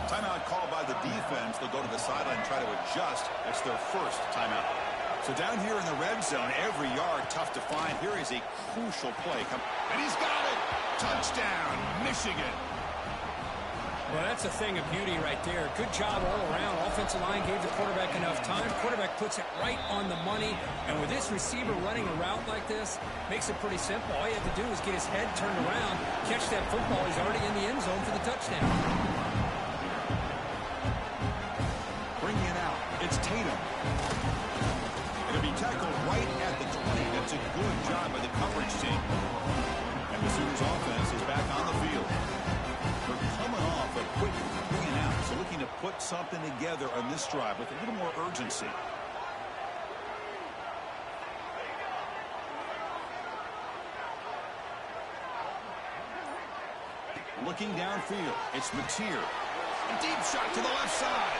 Timeout called by the defense. They'll go to the sideline and try to adjust. It's their 1st timeout. So down here in the red zone, every yard tough to find. Here is a crucial play. And he's got it! Touchdown, Michigan! Well, that's a thing of beauty right there. Good job all around. Offensive line gave the quarterback enough time. Quarterback puts it right on the money. And with this receiver running a route like this, makes it pretty simple. All you have to do is get his head turned around, catch that football. He's already in the end zone for the touchdown. Bringing it out. It's Tatum. It'll be tackled right at the 20. That's a good job by the coverage team. And the Sooners offense is back on the field. They're coming off a quick bringing out, so looking to put something together on this drive with a little more urgency. Looking downfield, it's Mateer. A deep shot to the left side.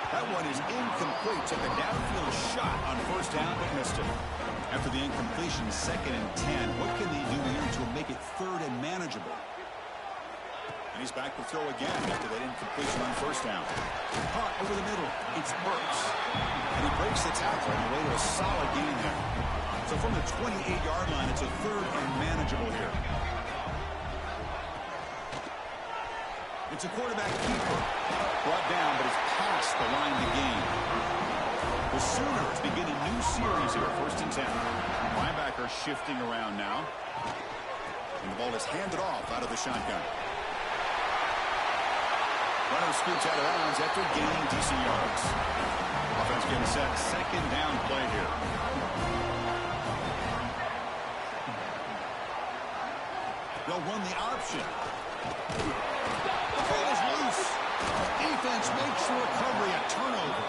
That one is incomplete. Took a downfield shot on 1st down, but missed it. After the incompletion, 2nd and 10. What can they do here to make it 3rd and manageable? And he's back to throw again after that incompletion on 1st down. Caught over the middle. It's Burks. And he breaks the tackle on the way to a solid gain there. So from the 28-yard line, it's a 3rd and manageable here. It's a quarterback keeper. Brought down, but it's past the line to gain. The Sooners begin a new series here, 1st and 10. Linebacker shifting around now. And the ball is handed off out of the shotgun. Runner scoots out of bounds after gaining decent yards. Offense getting set. 2nd down play here. They'll run the option. The ball is loose. Defense makes the recovery a turnover.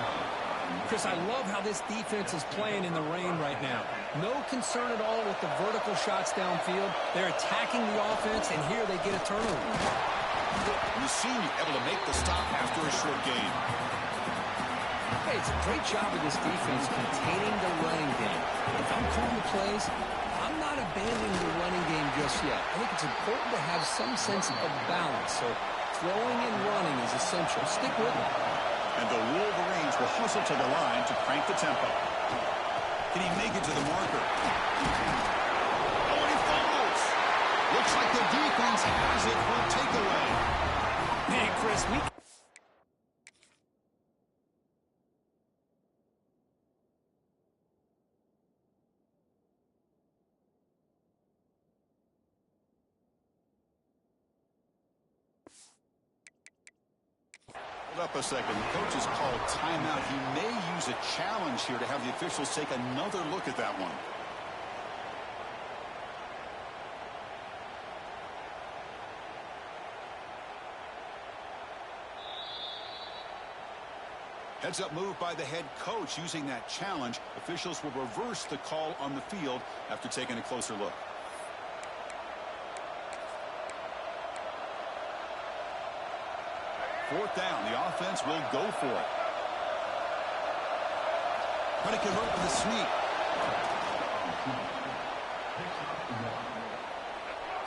Chris, I love how this defense is playing in the rain right now. No concern at all with the vertical shots downfield. They're attacking the offense, and here they get a turnover. Rossini able to make the stop after a short gain. Hey, it's a great job of this defense containing the running game. If I'm calling the plays, I'm not abandoning the running game just yet. I think it's important to have some sense of balance. So throwing and running is essential. Stick with it. And the Wolverines will hustle to the line to crank the tempo. Can he make it to the marker? Oh, and he fumbles. Looks like the defense has it for a takeaway. Hey, Chris, we... up a second. The coach has called timeout. He may use a challenge here to have the officials take another look at that one. Heads-up move by the head coach using that challenge. Officials will reverse the call on the field after taking a closer look. Fourth down. The offense will go for it. Trying to convert with a sweep.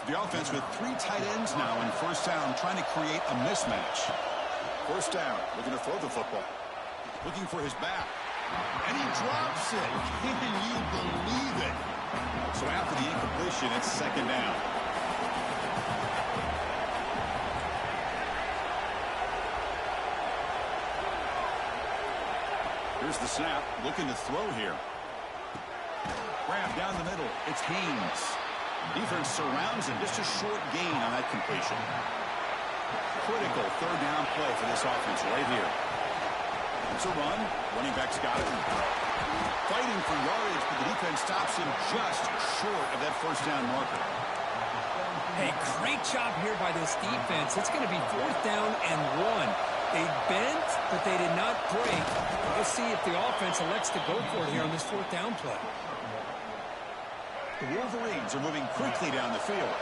The offense with 3 tight ends now in first down, trying to create a mismatch. First down. Looking to throw the football. Looking for his back. And he drops it. Can you believe it? So after the incompletion, it's second down. Here's the snap. Looking to throw here. Grab down the middle. It's Haynes. Defense surrounds him. Just a short gain on that completion. Critical third down play for this offense right here. It's a run. Running back's got it. Fighting for yardage, but the defense stops him just short of that first down marker. Hey, great job here by this defense. It's going to be fourth down and 1. They bent, but they did not break. Let's see if the offense elects to go for it here on this fourth down play. The Wolverines are moving quickly down the field.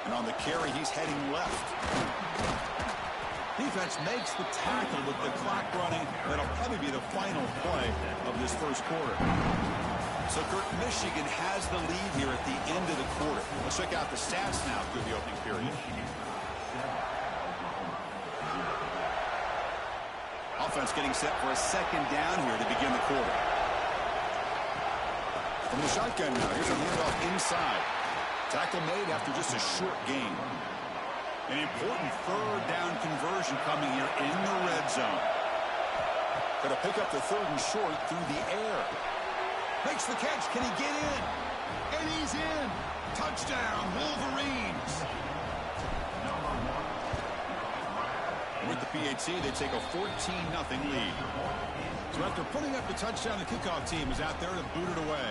And on the carry, he's heading left. Defense makes the tackle with the clock running. That'll probably be the final play of this first quarter. So, Kurt, Michigan has the lead here at the end of the quarter. Let's check out the stats now through the opening period. Offense getting set for a second down here to begin the quarter. From the shotgun now, here's a handoff inside. Tackle made after just a short gain. An important third down conversion coming here in the red zone. Got to pick up the third and short through the air. Makes the catch. Can he get in? And he's in. Touchdown, Wolverines. With the PAT, they take a 14-0 lead. So after putting up the touchdown, the kickoff team is out there to boot it away.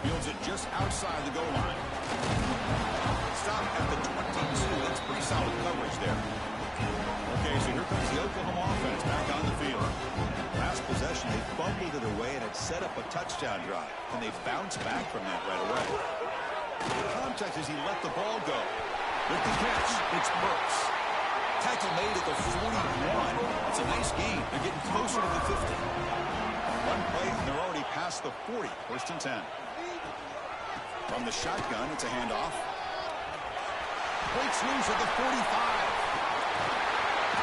Fields it just outside the goal line. Stop at the 22. That's pretty solid coverage there. Okay, so here comes the Oklahoma offense back on the field. Last possession, they fumbled it away, and it set up a touchdown drive. And they bounced back from that right away. The contact as he let the ball go. With the catch, it's Burks. Tackle made at the 41. It's a nice gain. They're getting closer to the 50. One play, and they're already past the 40. First and 10. From the shotgun, it's a handoff. Breaks loose at the 45.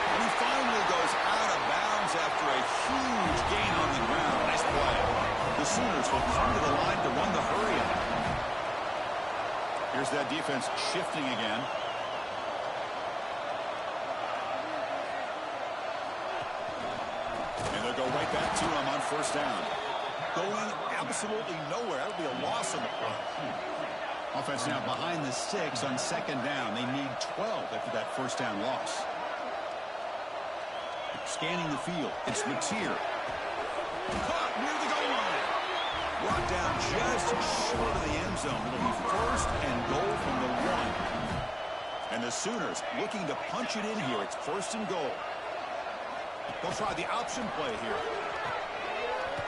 And he finally goes out of bounds after a huge gain on the ground. Nice play. The Sooners will come to the line to run the hurry up. Here's that defense shifting again. And they'll go right back to him on first down. Going absolutely nowhere. That would be a loss on the play. Offense now behind the 6 on second down. They need 12 after that first down loss. Scanning the field. It's Mateer. Caught near the goal line. Brought down just short of the end zone. It'll be first and goal from the 1. And the Sooners looking to punch it in here. It's first and goal. They'll try the option play here.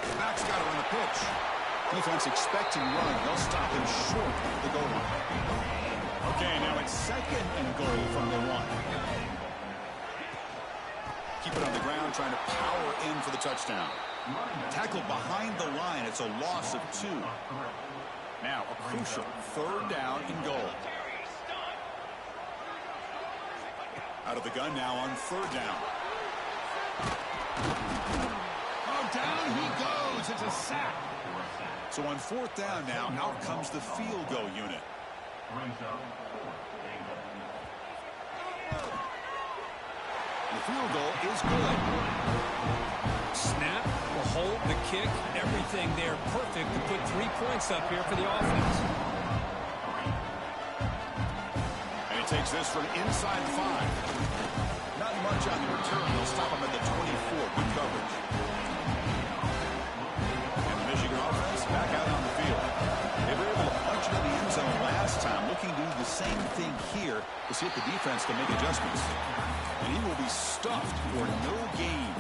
The back's got it on the pitch. Defense expecting run. They'll stop him short of the goal line. Okay, now it's second and goal from the 1. Keep it on the ground, trying to power in for the touchdown. Tackle behind the line. It's a loss of 2. Now a crucial third down and goal. Out of the gun now on third down. Oh, down he goes. It's a sack. So on fourth down now, out comes the field goal unit. The field goal is good. Snap, the hold, the kick, everything there perfect to put 3 points up here for the offense. And he takes this from inside the 5. Not much on the return. They'll stop him at the 24. Good coverage. And the Michigan offense back out on the field. They were able to punch it in the end zone last time, looking to do the same thing here to see if the defense can make adjustments. And he will be stuffed for no gain.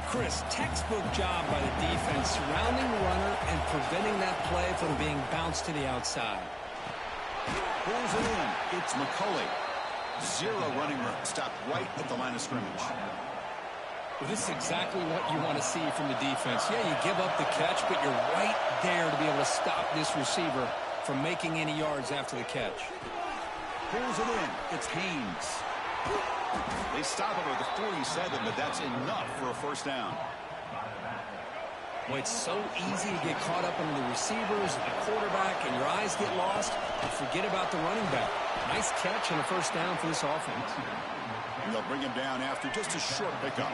Chris, textbook job by the defense surrounding the runner and preventing that play from being bounced to the outside. Pulls it in. It's McCulley. 0 running room. Stopped right at the line of scrimmage. Well, this is exactly what you want to see from the defense. Yeah, you give up the catch, but you're right there to be able to stop this receiver from making any yards after the catch. Pulls it in. It's Haynes. They stop him at the 47, but that's enough for a first down. Well, it's so easy to get caught up in the receivers, the quarterback, and your eyes get lost. And forget about the running back. Nice catch and a first down for this offense. And they'll bring him down after just a short pickup.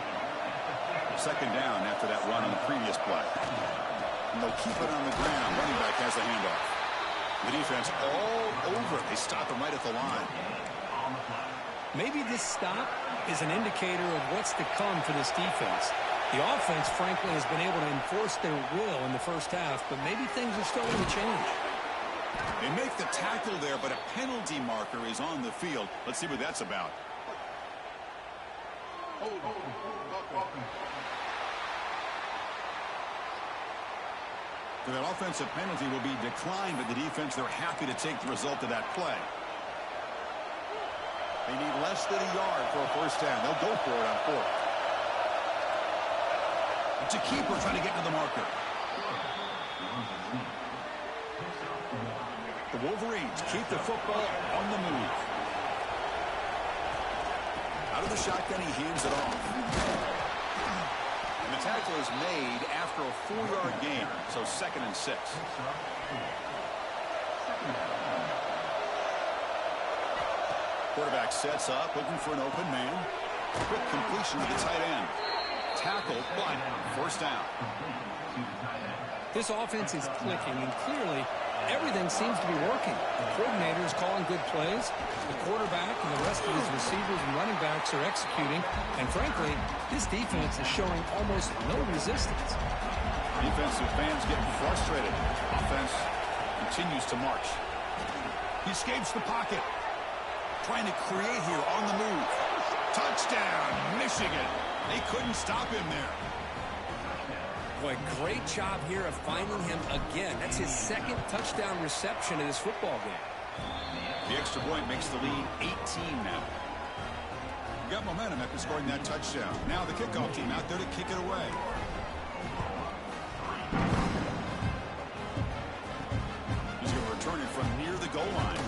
Second down after that run on the previous play. And they'll keep it on the ground. Running back has the handoff. The defense all over it. They stop him right at the line. Maybe this stop is an indicator of what's to come for this defense. The offense, frankly, has been able to enforce their will in the first half, but maybe things are starting to change. They make the tackle there, but a penalty marker is on the field. Let's see what that's about. So that offensive penalty will be declined, but the defense, they're happy to take the result of that play. They need less than a yard for a first down. They'll go for it on 4th. It's a keeper trying to get to the marker. The Wolverines keep the football on the move. Out of the shotgun, he hands it off. And the tackle is made after a 4-yard gain, so 2nd and 6. Quarterback sets up, looking for an open man. Quick completion to the tight end. Tackle, but first down. This offense is clicking, and clearly everything seems to be working. The coordinator is calling good plays. The quarterback and the rest of his receivers and running backs are executing. And frankly, this defense is showing almost no resistance. Defensive fans getting frustrated. Offense continues to march. He escapes the pocket. Trying to create here on the move. Touchdown, Michigan. They couldn't stop him there. Boy, great job here of finding him again. That's his 2nd touchdown reception in this football game. The extra point makes the lead 18 now. You got momentum after scoring that touchdown. Now the kickoff team out there to kick it away. He's going to return it from near the goal line.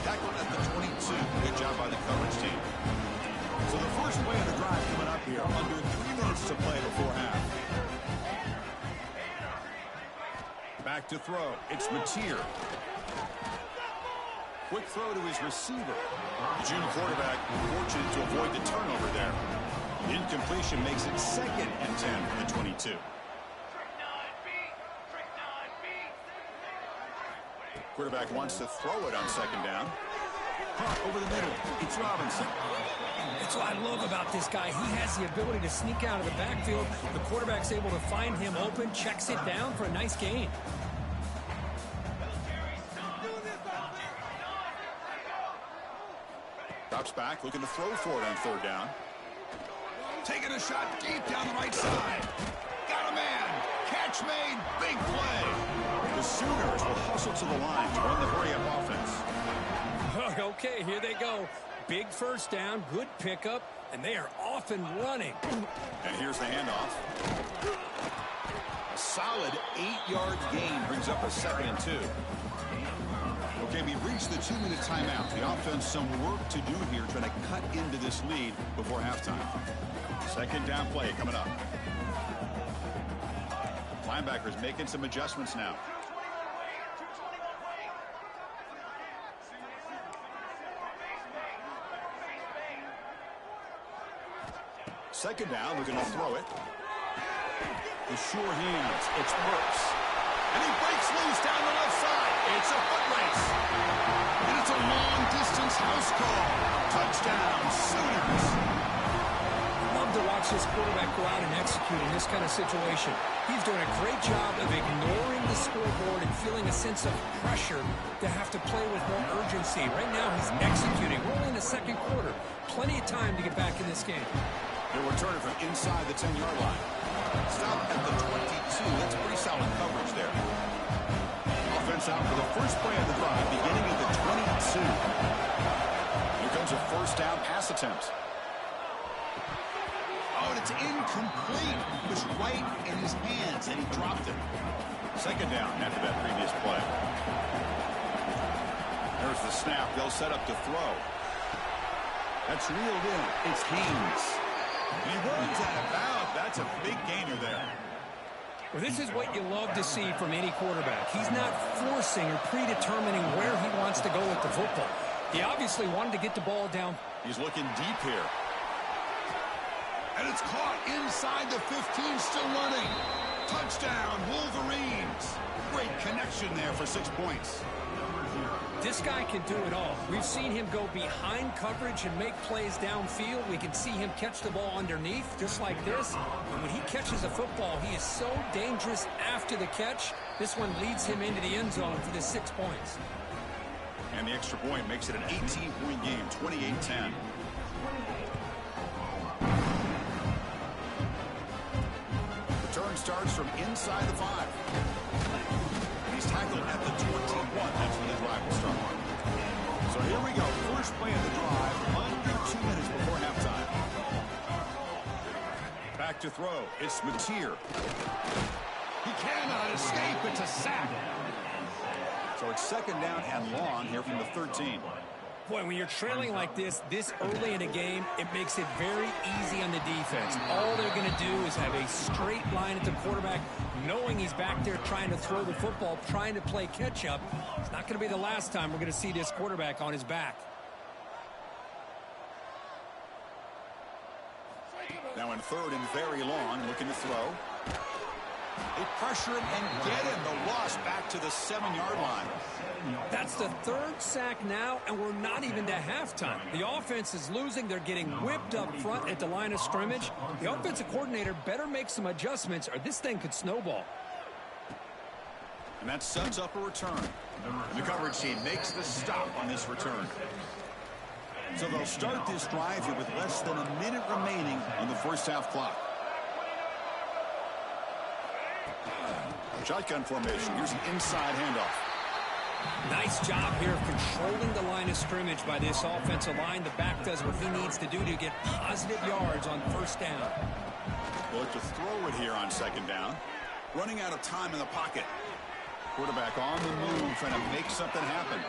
Tackled at the 22. Good job by the coverage team. So the first play of the drive coming up here. Under 3 minutes to play before half. Back to throw. It's Mateer. Quick throw to his receiver. The junior quarterback fortunate to avoid the turnover there. The incompletion makes it 2nd and 10 from the 22. Quarterback wants to throw it on 2nd down. Over the middle. It's Robinson. That's what I love about this guy. He has the ability to sneak out of the backfield. The quarterback's able to find him open, checks it down for a nice gain. Drops back, looking to throw for it on 3rd down. Taking a shot deep down the right side. Got a man. Catch made. Big play. The Sooners will hustle to the line to run the hurry-up offense. Okay, here they go. Big first down, good pickup, and they are off and running. And here's the handoff. A solid 8-yard gain brings up a 2nd and 2. Okay, we've reached the 2-minute timeout. The offense some work to do here, trying to cut into this lead before halftime. 2nd down play coming up. Linebackers making some adjustments now. Second down, looking to throw it. The sure hands. It's Burks. And he breaks loose down the left side. It's a foot race. And it's a long-distance house call. Touchdown, Sooners. Love to watch this quarterback go out and execute in this kind of situation. He's doing a great job of ignoring the scoreboard and feeling a sense of pressure to have to play with more urgency. Right now, he's executing. We're only in the second quarter. Plenty of time to get back in this game. They'll return it from inside the 10-yard line. Stop at the 22. That's pretty solid coverage there. Offense out for the first play of the drive, beginning at the 22. Here comes a first down pass attempt. Oh, and it's incomplete. It was right in his hands, and he dropped it. Second down after that previous play. There's the snap. They'll set up to throw. That's reeled in. It's Haynes. He runs out of bounds. That's a big gainer there. Well, this is what you love to see from any quarterback. He's not forcing or predetermining where he wants to go with the football. He obviously wanted to get the ball down. He's looking deep here. And it's caught inside the 15, still running. Touchdown, Wolverines. Great connection there for 6 points. This guy can do it all. We've seen him go behind coverage and make plays downfield. We can see him catch the ball underneath, just like this. And when he catches a football, he is so dangerous after the catch. This one leads him into the end zone for the 6 points. And the extra point makes it an 18-point game, 28-10. Return starts from inside the 5. He's tackled at the 21. That's when the drive will start. So here we go. First play of the drive, under 2 minutes before halftime. Back to throw. It's Mateer. He cannot escape. It's a sack. So it's second down and long here from the 13. Boy, when you're trailing like this early in a game, it makes it very easy on the defense. All they're going to do is have a straight line at the quarterback, knowing he's back there trying to throw the football, trying to play catch-up. It's not going to be the last time we're going to see this quarterback on his back. Now in third and very long, looking to throw. They pressure him and get him. The loss back to the 7-yard line. That's the third sack now, and we're not even to halftime. The offense is losing. They're getting whipped up front at the line of scrimmage. The offensive coordinator better make some adjustments, or this thing could snowball. And that sets up a return. And the coverage team makes the stop on this return. So they'll start this drive here with less than a minute remaining on the first half clock. Shotgun formation. Here's an inside handoff. Nice job here of controlling the line of scrimmage by this offensive line. The back does what he needs to do to get positive yards on first down. They'll look to throw it here on second down. Running out of time in the pocket. Quarterback on the move, trying to make something happen.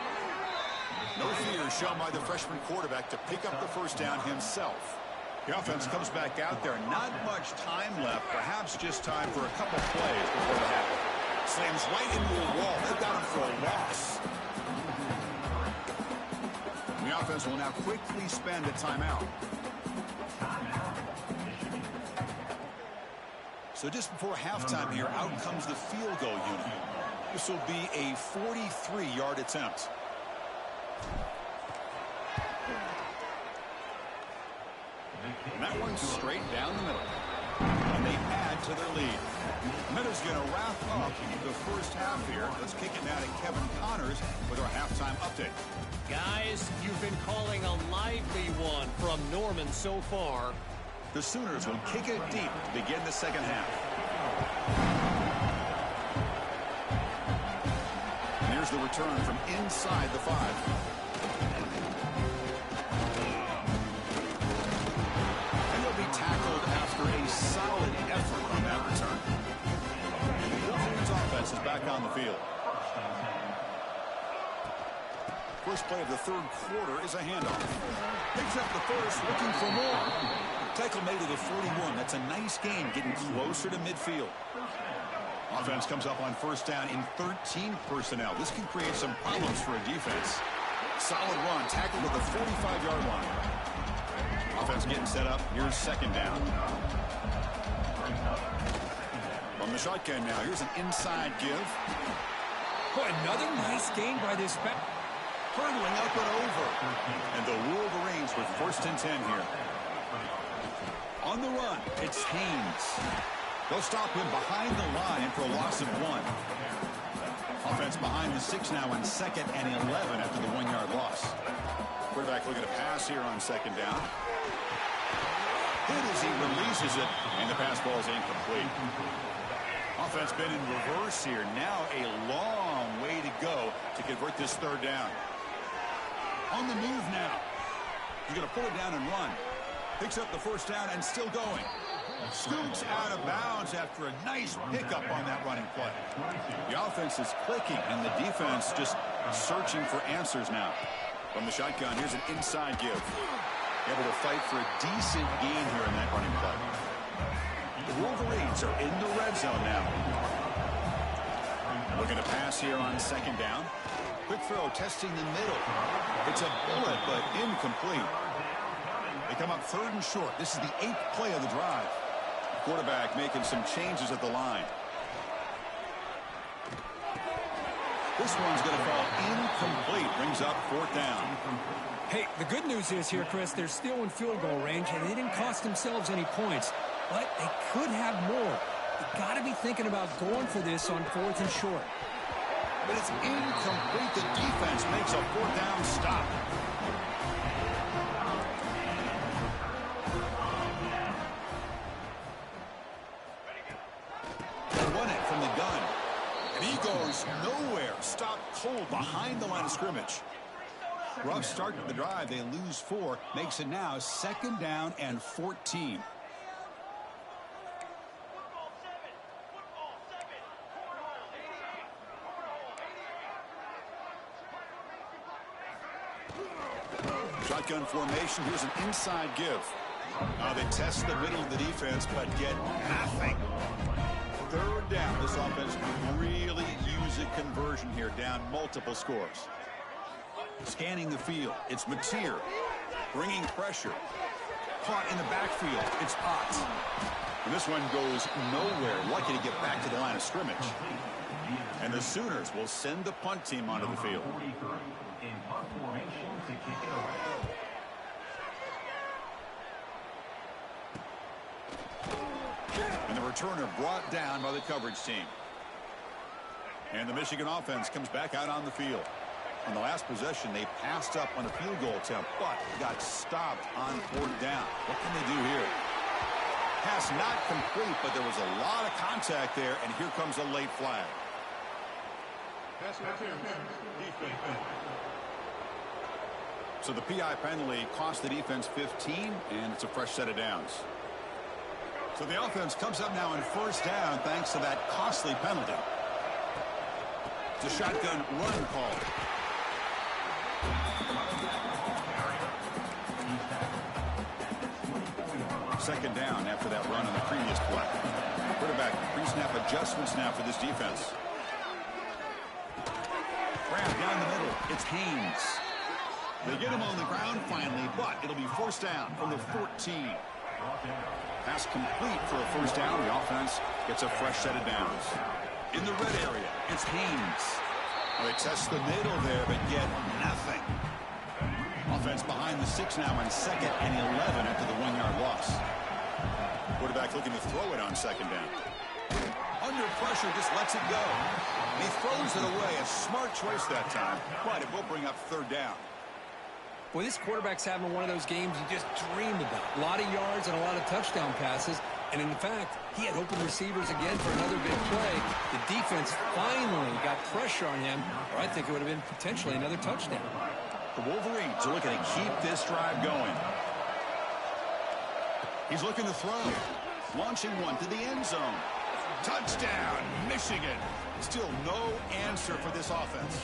No fear shown by the freshman quarterback to pick up the first down himself. The offense comes back out there. Not much time left. Perhaps just time for a couple plays before the half. Slams right into a wall. They've got him for a loss. The offense will now quickly spend a timeout. So just before halftime here, out comes the field goal unit. This will be a 43-yard attempt. And that one's straight down the middle. And they add to their lead. Minutes going to wrap up the first half here. Let's kick it now to Kevin Connors with our halftime update. Guys, you've been calling a lively one from Norman so far. The Sooners will kick it deep to begin the second half. And here's the return from inside the 5. Tackled after a solid effort on that return. The Wolverines offense is back on the field. First play of the third quarter is a handoff. Picks up the first, looking for more. Tackle made to the 41. That's a nice gain, getting closer to midfield. Offense comes up on first down in 13 personnel. This can create some problems for a defense. Solid run, tackled to the 45-yard line. Offense getting set up. Here's second down. On the shotgun now, here's an inside give. Boy, another nice gain by this back. Hurdling up and over. And the Wolverines with 1st and 10 here. On the run, it's Haynes. They'll stop him behind the line for a loss of 1. Offense behind the 6 now on 2nd and 11 after the 1-yard loss. Quarterback looking to pass here on 2nd down. Hit as he releases it, and the pass ball is incomplete. Offense been in reverse here. Now a long way to go to convert this 3rd down. On the move now. He's going to pull it down and run. Picks up the 1st down and still going. Scoots out of bounds after a nice pickup on that running play. The offense is clicking, and the defense just searching for answers now. From the shotgun, here's an inside give. Able to fight for a decent gain here in that running play. The Wolverines are in the red zone now. Looking to pass here on 2nd down. Quick throw, testing the middle. It's a bullet, but incomplete. They come up 3rd and short. This is the 8th play of the drive. Quarterback making some changes at the line. This one's going to fall incomplete. Brings up 4th down. Hey, the good news is here, Chris, they're still in field goal range, and they didn't cost themselves any points. But they could have more. You got to be thinking about going for this on 4th and short. But it's incomplete. The defense makes a 4th down stop. Goes nowhere. Stopped cold behind the line of scrimmage. Rough start to the drive. They lose 4. Makes it now 2nd down and 14. Shotgun formation. Here's an inside give. They test the middle of the defense, but get nothing. 3rd down. This offense can really use a conversion here, down multiple scores. Scanning the field. It's Mateer. Bringing pressure. Caught in the backfield. It's Potts. And this one goes nowhere. Lucky to get back to the line of scrimmage. And the Sooners will send the punt team onto the field. And the returner brought down by the coverage team. And the Michigan offense comes back out on the field. On the last possession, they passed up on a field goal attempt, but got stopped on 4th down. What can they do here? Pass not complete, but there was a lot of contact there, and here comes a late flag. So the PI penalty cost the defense 15, and it's a fresh set of downs. So the offense comes up now on 1st down thanks to that costly penalty. It's a shotgun run call. 2nd down after that run on the previous play. Quarterback pre-snap adjustments now for this defense. Grab down the middle. It's Haynes. They get him on the ground finally, but it'll be 1st down from the 14. Pass complete for a 1st down. The offense gets a fresh set of downs. In the red area, it's Haynes. Well, they test the middle there, but get nothing. Offense behind the 6 now on 2nd and 11 after the 1-yard loss. Quarterback looking to throw it on 2nd down. Under pressure, just lets it go. And he throws it away. A smart choice that time, but it will bring up 3rd down. Well, this quarterback's having one of those games you just dreamed about. A lot of yards and a lot of touchdown passes. And in fact, he had open receivers again for another big play. The defense finally got pressure on him, or I think it would have been potentially another touchdown. The Wolverines are looking to keep this drive going. He's looking to throw. Launching one to the end zone. Touchdown, Michigan. Still no answer for this offense.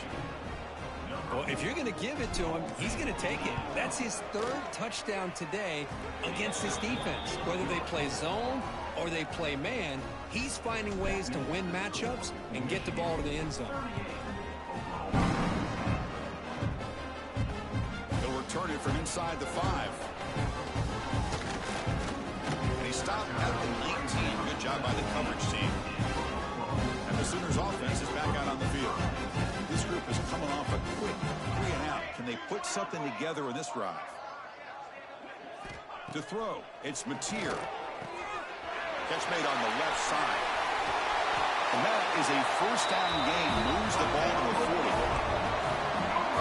Well, if you're going to give it to him, he's going to take it. That's his 3rd touchdown today against this defense. Whether they play zone or they play man, he's finding ways to win matchups and get the ball to the end zone. He'll return it from inside the 5. And he stopped at the 19. Good job by the coverage team. The Sooners offense is back out on the field. This group is coming off a quick 3-and-out. Can they put something together in this drive? To throw, it's Mateer. Catch made on the left side. And that is a first down gain. Moves the ball to the 40.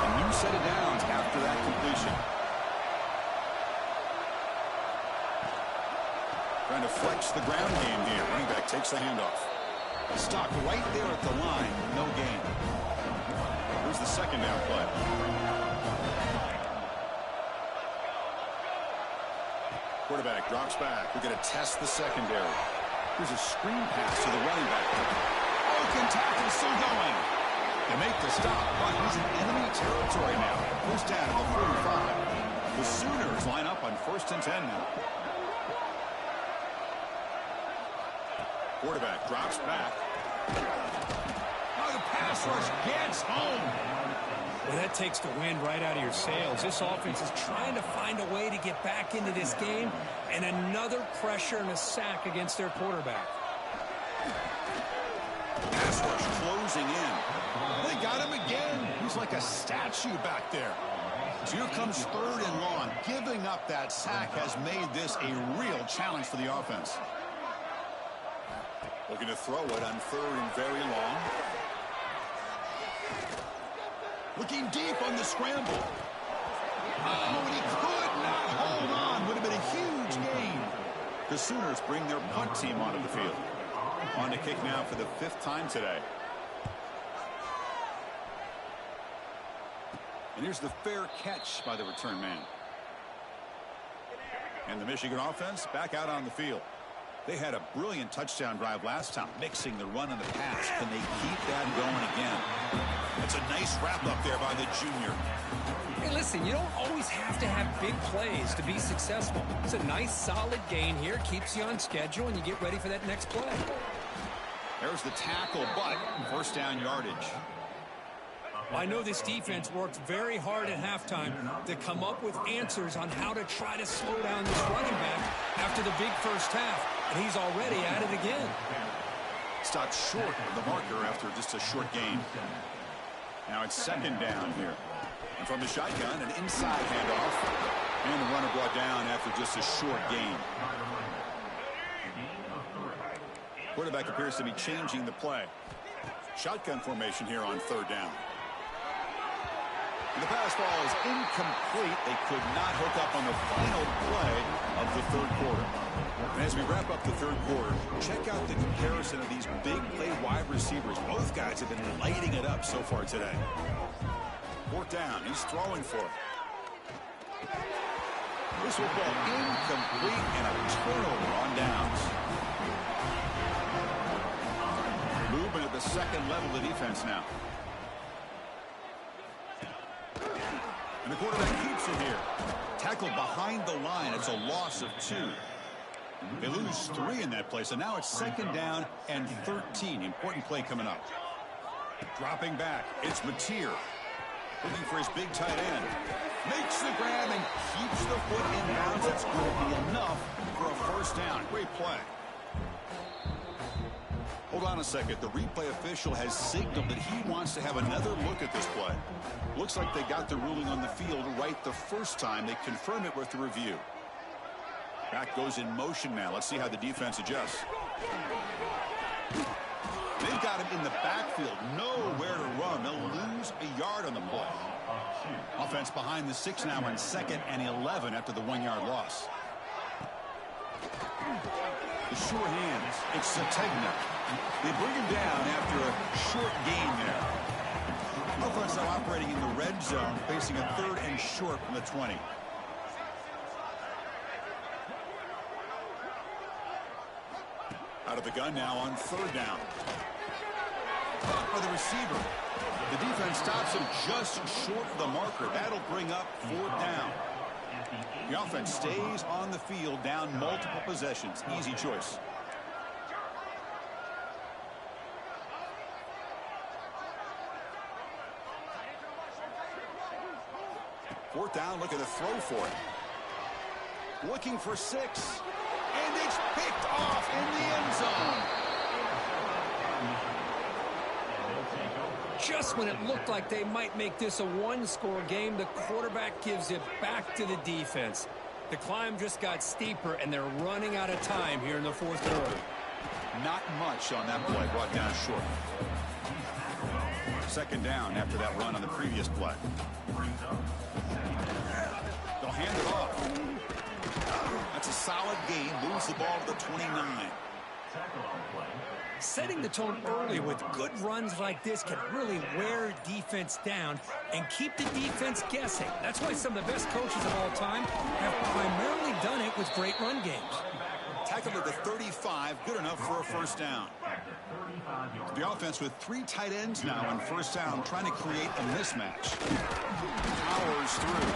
A new set of downs after that completion. Trying to flex the ground game here. Running back takes the handoff. Stopped right there at the line. No gain. Here's the second down play. Quarterback drops back. We're going to test the secondary. Here's a screen pass to the running back. Broken tackle still going. They make the stop, but he's in enemy territory now. First down at the 45. The Sooners line up on 1st and 10 now. Quarterback drops back. Oh, the pass rush gets home. Well, that takes the wind right out of your sails. This offense is trying to find a way to get back into this game, and another pressure and a sack against their quarterback. Pass rush closing in. They got him again. He's like a statue back there. So here comes 3rd and long. Giving up that sack has made this a real challenge for the offense. Looking to throw it on 3rd and very long. Looking deep on the scramble. Oh, and he could not hold on. Would have been a huge gain. The Sooners bring their punt team onto the field. On to kick now for the 5th time today. And here's the fair catch by the return man. And the Michigan offense back out on the field. They had a brilliant touchdown drive last time, mixing the run and the pass. Can they keep that going again? It's a nice wrap-up there by the junior. Hey, listen, you don't always have to have big plays to be successful. It's a nice, solid gain here. Keeps you on schedule, and you get ready for that next play. There's the tackle, but first down yardage. Well, I know this defense worked very hard at halftime to come up with answers on how to try to slow down this running back after the big first half, and he's already at it again. Stopped short of the marker after just a short gain. Now it's 2nd down here. And from the shotgun, an inside handoff. And the runner brought down after just a short gain. Quarterback appears to be changing the play. Shotgun formation here on 3rd down. And the pass ball is incomplete. They could not hook up on the final play of the 3rd quarter. And as we wrap up the 3rd quarter, check out the comparison of these big play wide receivers. Both guys have been lighting it up so far today. 4th down. He's throwing for it. This football incomplete and a turnover on downs. Movement at the 2nd level of the defense now. And the quarterback keeps it here. Tackled behind the line. It's a loss of 2. They lose 3 in that play, so now it's 2nd down and 13. Important play coming up. Dropping back, it's Mateer. Looking for his big tight end. Makes the grab and keeps the foot in bounds. That's going to be enough for a first down. Great play. Hold on a second. The replay official has signaled that he wants to have another look at this play. Looks like they got the ruling on the field right the first time. They confirm it with the review. Back goes in motion now. Let's see how the defense adjusts. They've got him in the backfield. Nowhere to run. They'll lose a yard on the play. Offense behind the 6 now on 2nd and 11 after the 1-yard loss. The short hands. It's Sategna. They bring him down after a short gain there. Offense now operating in the red zone, facing a 3rd and short from the 20. Out of the gun now on 3rd down. Caught by the receiver. The defense stops him just short of the marker. That'll bring up 4th down. The offense stays on the field, down multiple possessions. Easy choice. Fourth down, looking to throw for it. Looking for 6. And it's picked off in the end zone. just when it looked like they might make this a one-score game, the quarterback gives it back to the defense. The climb just got steeper, and they're running out of time here in the fourth quarter. Not much on that play, brought down short. Second down after that run on the previous play. They'll hand it off. That's a solid gain. Moves the ball to the 29. Setting the tone early with good runs like this can really wear defense down and keep the defense guessing. That's why some of the best coaches of all time have primarily done it with great run games. Tackled at the 35, good enough for a first down. The offense with 3 tight ends now on first down, trying to create a mismatch. Powers through.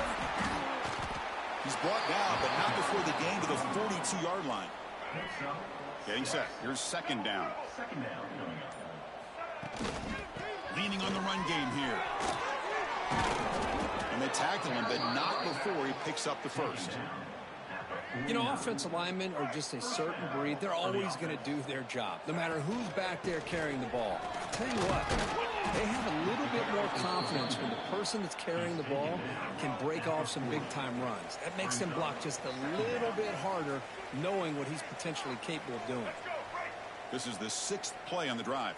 He's brought down, but not before the gain to the 42-yard line. Getting set. Here's second down. Leaning on the run game here. And they tackle him, but not before he picks up the first. You know, offensive linemen are just a certain breed. They're always going to do their job, no matter who's back there carrying the ball. I'll tell you what, they have a little bit more confidence when the person that's carrying the ball can break off some big-time runs. That makes them block just a little bit harder, knowing what he's potentially capable of doing. This is the 6th play on the drive.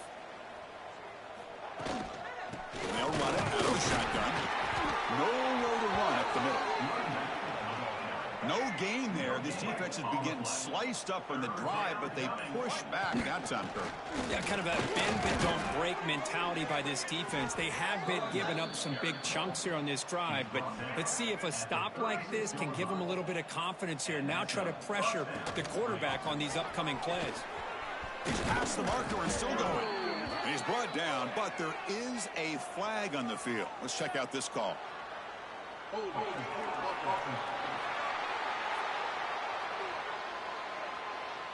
They'll run it out of the shotgun. Nowhere to run up the middle. No gain there. This defense has been getting sliced up on the drive, but they push back that time, Kirk. Yeah, kind of a bend but don't break mentality by this defense. They have been giving up some big chunks here on this drive, but let's see if a stop like this can give them a little bit of confidence here. Now try to pressure the quarterback on these upcoming plays. He's past the marker and still going. And he's brought down, but there is a flag on the field. Let's check out this call.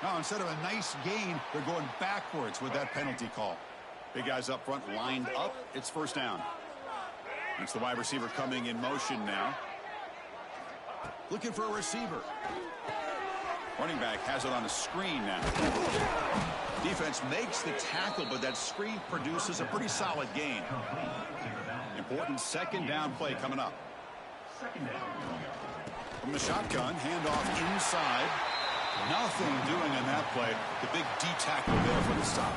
Now, instead of a nice gain, they're going backwards with that penalty call. Big guys up front lined up. It's first down. It's the wide receiver coming in motion now. Looking for a receiver. Running back has it on a screen now. Defense makes the tackle, but that screen produces a pretty solid gain. Important second down play coming up. From the shotgun, handoff inside. Nothing doing in that play. The big D-tackle there for the stop.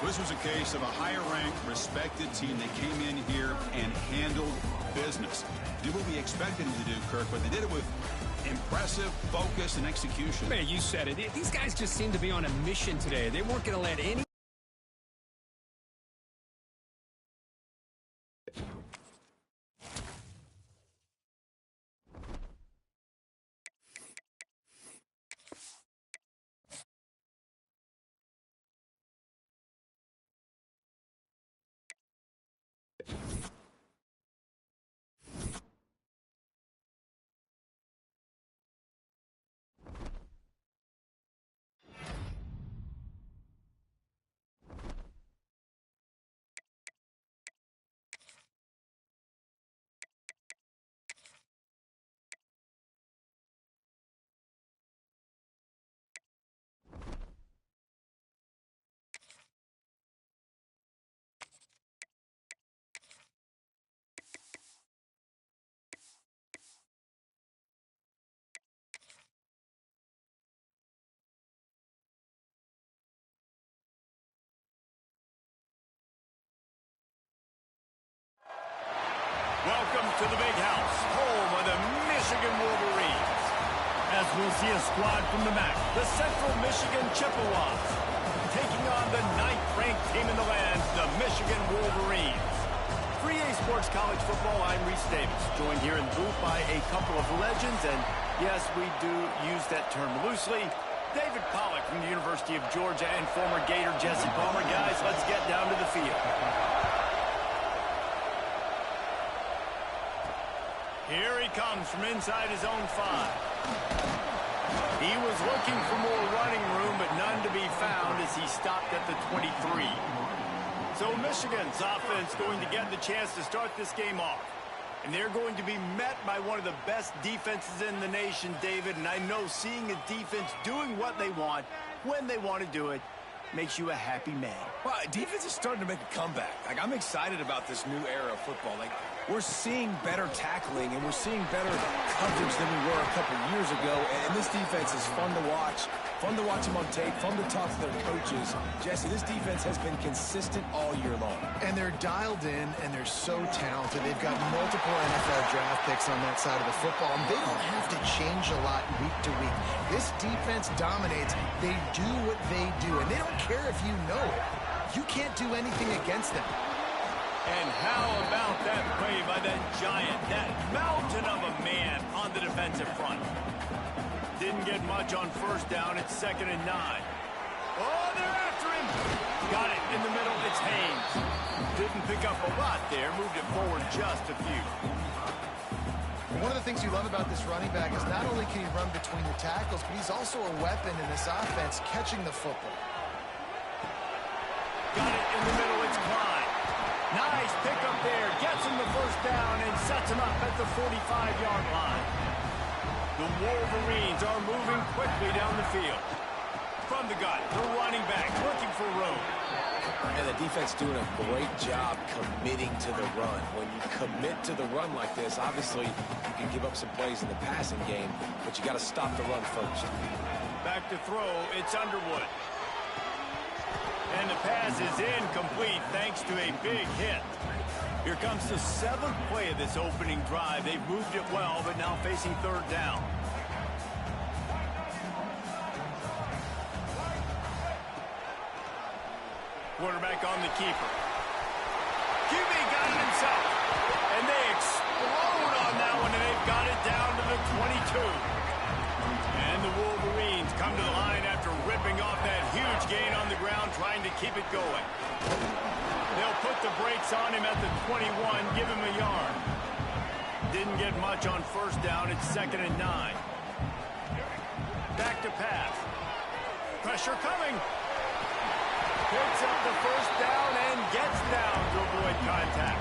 This was a case of a higher-ranked, respected team. They came in here and handled business. Did what we expected them to do, Kirk, but they did it with impressive focus and execution. Man, you said it. These guys just seem to be on a mission today. They weren't going to let any... Welcome to the big house, home of the Michigan Wolverines. As we'll see a squad from the MAC, the Central Michigan Chippewas, taking on the 9th-ranked team in the land, the Michigan Wolverines. For EA Sports College Football, I'm Reese Davis, joined here in the booth by a couple of legends, and yes, we do use that term loosely. David Pollack from the University of Georgia and former Gator Jesse Palmer. Guys, let's get down to the field. Here he comes from inside his own 5. He was looking for more running room, but none to be found as he stopped at the 23. So Michigan's offense going to get the chance to start this game off. And they're going to be met by one of the best defenses in the nation, David. And I know seeing a defense doing what they want, when they want to do it, makes you a happy man. Well, defense is starting to make a comeback. Like, I'm excited about this new era of football. Like, we're seeing better tackling, and we're seeing better coverage than we were a couple years ago. And this defense is fun to watch. Fun to watch them on tape. Fun to talk to their coaches. Jesse, this defense has been consistent all year long. And they're dialed in, and they're so talented. They've got multiple NFL draft picks on that side of the football, and they don't have to change a lot week to week. This defense dominates. They do what they do, and they don't care if you know it. You can't do anything against them. And how about that play by that giant, that mountain of a man on the defensive front? Didn't get much on first down. It's 2nd and 9. Oh, they're after him. Got it in the middle. It's Haynes. Didn't pick up a lot there. Moved it forward just a few. One of the things you love about this running back is not only can he run between the tackles, but he's also a weapon in this offense catching the football. Got it in the middle. It's Klein. Nice pickup there. Gets him the first down and sets him up at the 45-yard line. The Wolverines are moving quickly down the field. From the gun, the running back looking for room. And the defense doing a great job committing to the run. When you commit to the run like this, obviously you can give up some plays in the passing game, but you got to stop the run first. Back to throw, it's Underwood. And the pass is incomplete thanks to a big hit. Here comes the 7th play of this opening drive. They've moved it well, but now facing 3rd down. Quarterback on the keeper. QB got it himself. And they explode on that one, and they've got it down to the 22. And the Wolverines come to the line after ripping off that huge gain on the ground, trying to keep it going. They'll put the brakes on him at the 21, give him a yard. Didn't get much on first down. It's 2nd and 9. Back to pass. Pressure coming. Picks up the first down and gets down to avoid contact.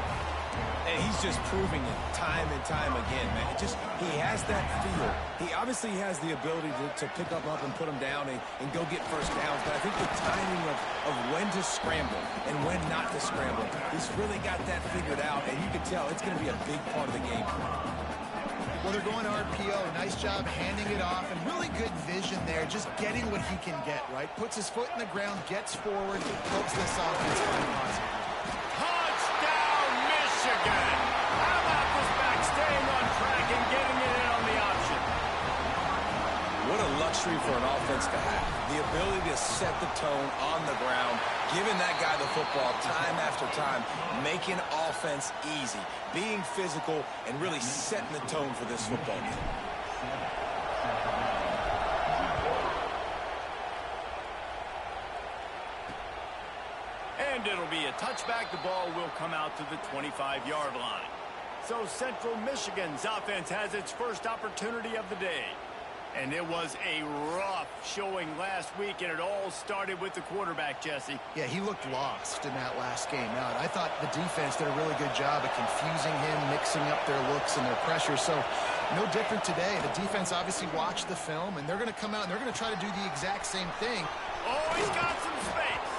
And he's just proving it time and time again, man. He has that feel. He obviously has the ability to pick up and put him down and go get first downs. But I think the timing of when to scramble and when not to scramble, he's really got that figured out. And you can tell it's going to be a big part of the game. Well, they're going RPO. Nice job handing it off, and really good vision there, just getting what he can get, right? Puts his foot in the ground, gets forward, helps this offense find positive. Touchdown, Michigan! How about this back staying on track and getting it in on the option? What a luxury for an offense to have. The ability to set the tone on the ground, giving that guy the football time after time, making offense easy, being physical, and really setting the tone for this football game. And it'll be a touchback. The ball will come out to the 25-yard line. So Central Michigan's offense has its first opportunity of the day. And it was a rough showing last week, and it all started with the quarterback, Jesse. Yeah, he looked lost in that last game out. I thought the defense did a really good job of confusing him, mixing up their looks and their pressure. So no different today. The defense obviously watched the film, and they're going to come out and they're going to try to do the exact same thing. Oh, he's got some space.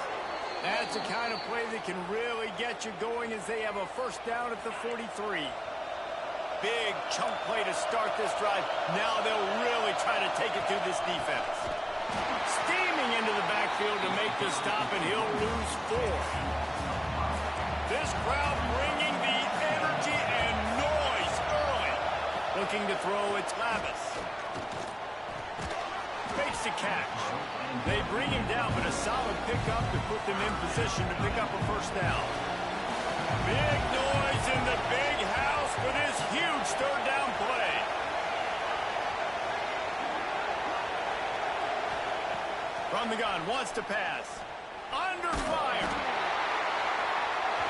That's the kind of play that can really get you going as they have a first down at the 43. Big chunk play to start this drive. Now they'll really try to take it to this defense. Steaming into the backfield to make the stop, and he'll lose 4. This crowd bringing the energy and noise early. Looking to throw, it's Lavis. Fakes the catch. They bring him down, but a solid pickup to put them in position to pick up a first down. Big noise in the big house for this huge third down play. From the gun, wants to pass. Under fire.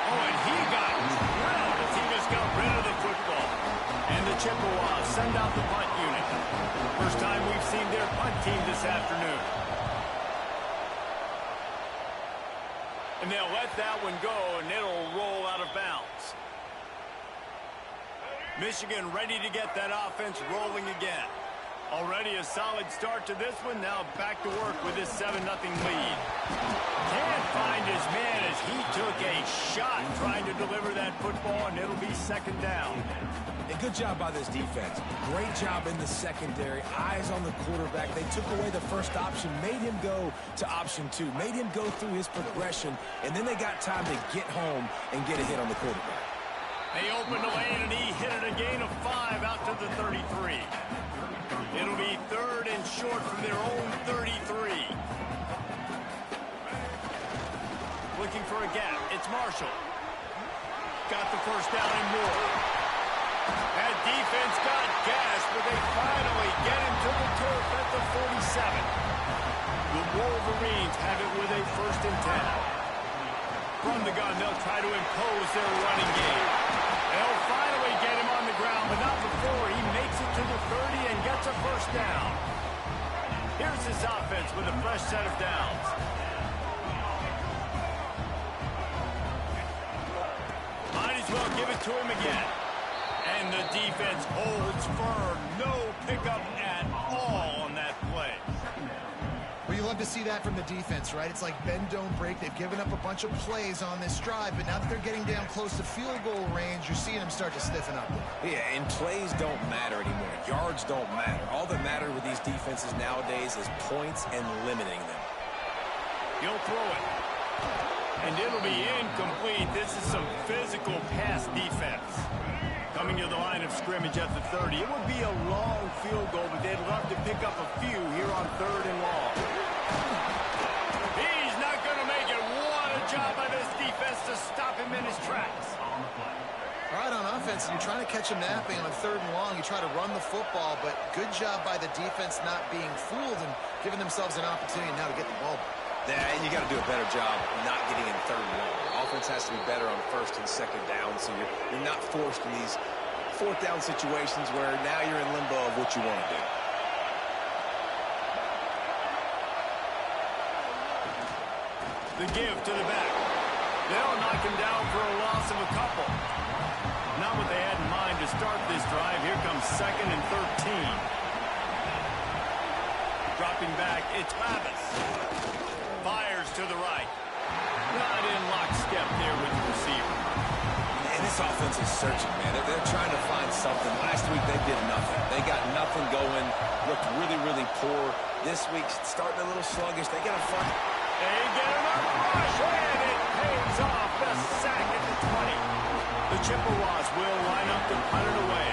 Oh, and he got drilled as he just got rid of the football. And the Chippewas send out the punt unit. First time we've seen their punt team this afternoon. And they'll let that one go, and it'll roll out of bounds. Michigan ready to get that offense rolling again. Already a solid start to this one. Now back to work with this 7-0 lead. Can't find his man as he took a shot trying to deliver that football, and it'll be second down. A good job by this defense. Great job in the secondary. Eyes on the quarterback. They took away the first option, made him go to option 2, made him go through his progression, and then they got time to get home and get a hit on the quarterback. They opened the lane, and he hit it a gain of 5 out to the 33. It'll be third and short from their own 33. Looking for a gap. It's Marshall. Got the first down and more. That defense got gas, but they finally get him to the turf at the 47. The Wolverines have it with a first and 10. From the gun, they'll try to impose their running game. They'll finally get him on the ground, but not before he makes it to the 30 and gets a first down. Here's his offense with a fresh set of downs. Might as well give it to him again. And the defense holds firm. No pickup at all on that play. Well, you love to see that from the defense, right? It's like bend, don't break. They've given up a bunch of plays on this drive, but now that they're getting down close to field goal range, you're seeing them start to stiffen up. Yeah, and plays don't matter anymore. Yards don't matter. All that matters with these defenses nowadays is points and limiting them. He'll throw it. And it'll be incomplete. This is some physical pass defense. Coming to the line of scrimmage at the 30. It would be a long field goal, but they'd love to pick up a few here on third and long. He's not going to make it. What a job by this defense to stop him in his tracks. All right, on offense, you're trying to catch him napping on third and long. You try to run the football, but good job by the defense not being fooled and giving themselves an opportunity now to get the ball back. Yeah, you got to do a better job not getting in third and long. Offense has to be better on first and second down, so you're not forced in these fourth down situations where now you're in limbo of what you want to do. The give to the back. They'll knock him down for a loss of a couple. Not what they had in mind to start this drive. Here comes second and 13. Dropping back, it's Lavis. Fires to the right. Not in lockstep there with the receiver. And this offense is searching, man. They're trying to find something. Last week they did nothing. They got nothing going. Looked really, really poor. This week starting a little sluggish. They got to find. They get him up rush, and it pays off. The sack at the 20. The Chippewas will line up to punt it away.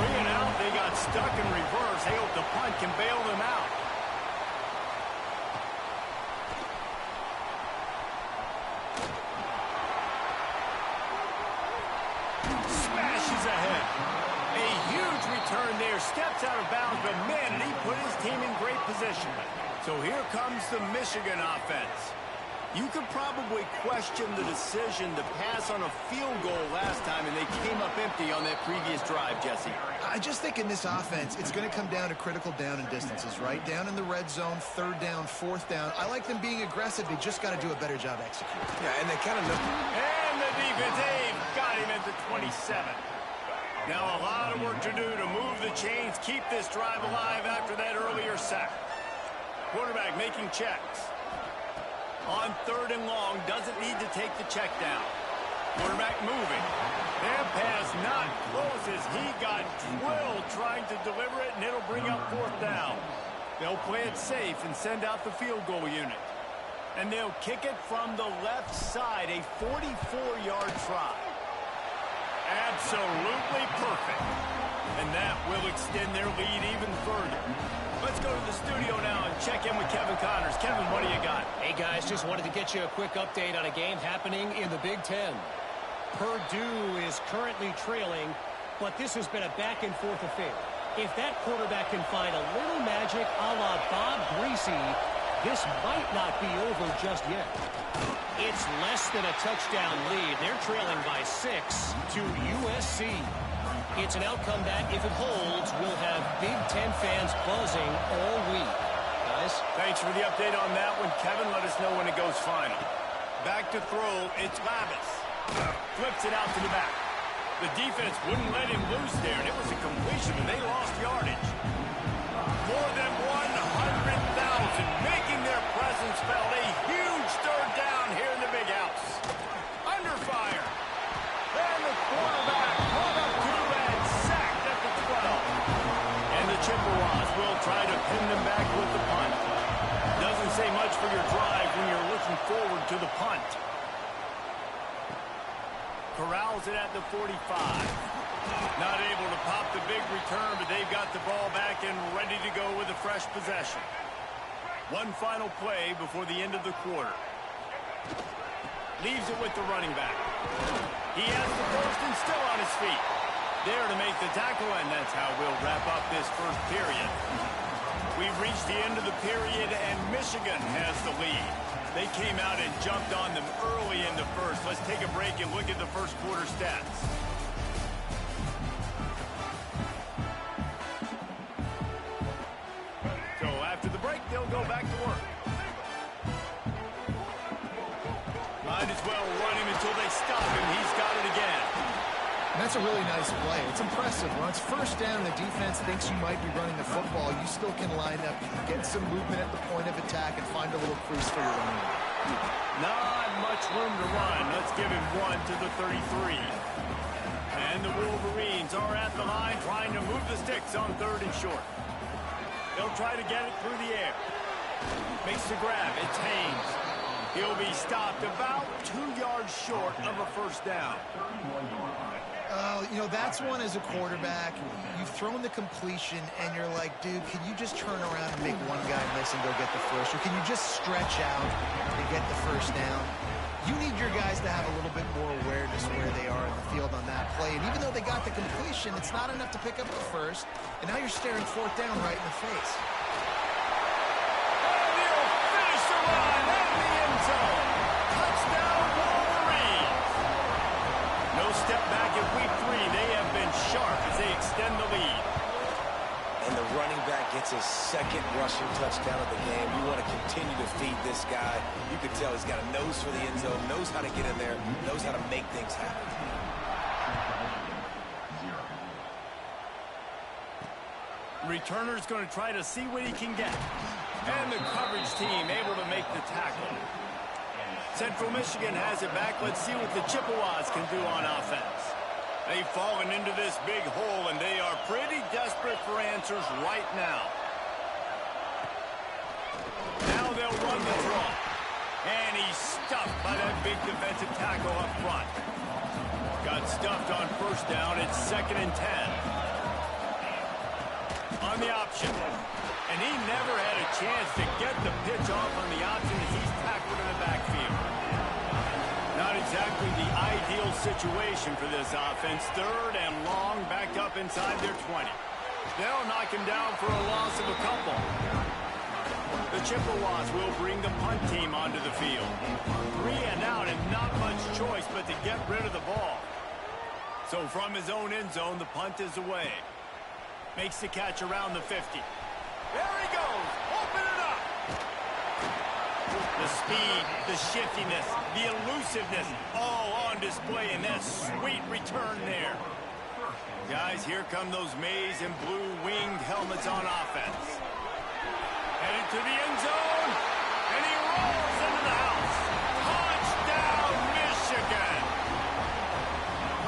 3 and out. They got stuck in reverse. They hope the punt can bail them out. Ahead. A huge return there. Steps out of bounds, but man, did he put his team in great position. So here comes the Michigan offense. You could probably question the decision to pass on a field goal last time, and they came up empty on that previous drive, Jesse. I just think in this offense, it's going to come down to critical down and distances, right? Down in the red zone, third down, fourth down. I like them being aggressive. They just got to do a better job executing. Yeah, and they kind of look. And the defense, got him at the 27. Now a lot of work to do to move the chains, keep this drive alive after that earlier sack. Quarterback making checks. On third and long, doesn't need to take the check down. Quarterback moving. That pass not close as he got drilled trying to deliver it, and it'll bring up fourth down. They'll play it safe and send out the field goal unit. And they'll kick it from the left side, a 44-yard try. Absolutely perfect. And that will extend their lead even further. Let's go to the studio now and check in with Kevin Connors. Kevin, what do you got? Hey, guys, just wanted to get you a quick update on a game happening in the Big Ten. Purdue is currently trailing, but this has been a back-and-forth affair. If that quarterback can find a little magic a la Bob Greasy, this might not be over just yet. It's less than a touchdown lead. They're trailing by 6 to USC. It's an outcome that, if it holds, will have Big Ten fans buzzing all week. Guys? Thanks for the update on that one, Kevin. Let us know when it goes final. Back to throw, it's Lavis. Flips it out to the back. The defense wouldn't let him loose there, and it was a completion, and they lost yardage. More than 100,000 making their presence felt. A huge third down here in the big house. Under fire. And the quarterback caught up to and sacked at the 12. And the Chippewas will try to pin them back with the punt. Doesn't say much for your drive when you're looking forward to the punt. Corrals it at the 45. Not able to pop the big return, but they've got the ball back and ready to go with a fresh possession. One final play before the end of the quarter. Leaves it with the running back. He has the first and still on his feet. There to make the tackle, and that's how we'll wrap up this first period. We've reached the end of the period, and Michigan has the lead. They came out and jumped on them early in the first. Let's take a break and look at the first quarter stats. So after the break, they'll go back to work. Might as well run him until they stop him. He's got it again. And that's a really nice play. It's impressive. When it's first down, the defense thinks you might be running the football. You still can line up, get some movement at the point of attack, and find a little crease for your running. Not much room to run. Let's give him one to the 33. And the Wolverines are at the line trying to move the sticks on third and short. They'll try to get it through the air. Makes the grab. It's Haynes. He'll be stopped about 2 yards short of a first down. You know, that's one as a quarterback. You've thrown the completion, and you're like, dude, can you just turn around and make one guy miss and go get the first? Or can you just stretch out and get the first down? You need your guys to have a little bit more awareness where they are in the field on that play. And even though they got the completion, it's not enough to pick up the first. And now you're staring fourth down right in the face. And he'll finish the run in the end zone. Touchdown, Wolverines. No step back in week 3. They have been sharp as they extend the lead. And the running back gets his second rushing touchdown of the game. You want to continue to feed this guy. You can tell he's got a nose for the end zone, knows how to get in there, knows how to make things happen. Returner's going to try to see what he can get. And the coverage team able to make the tackle. Central Michigan has it back. Let's see what the Chippewas can do on offense. They've fallen into this big hole, and they are pretty desperate for answers right now. Now they'll run the draw. And he's stuffed by that big defensive tackle up front. Got stuffed on first down. It's 2nd and 10. On the option. And he never had a chance to get the pitch off on the option as he's tackled in the backfield. Not exactly the ideal situation for this offense. 3rd and long, backed up inside their 20. They'll knock him down for a loss of a couple. The Chippewas will bring the punt team onto the field. 3 and out and not much choice but to get rid of the ball. So from his own end zone, the punt is away. Makes the catch around the 50. There he goes. Open it up. The speed, the shiftiness, the elusiveness, all on display in that sweet return there. Guys, here come those maize and blue winged helmets on offense. Headed to the end zone, and he rolls into the house. Touchdown, Michigan!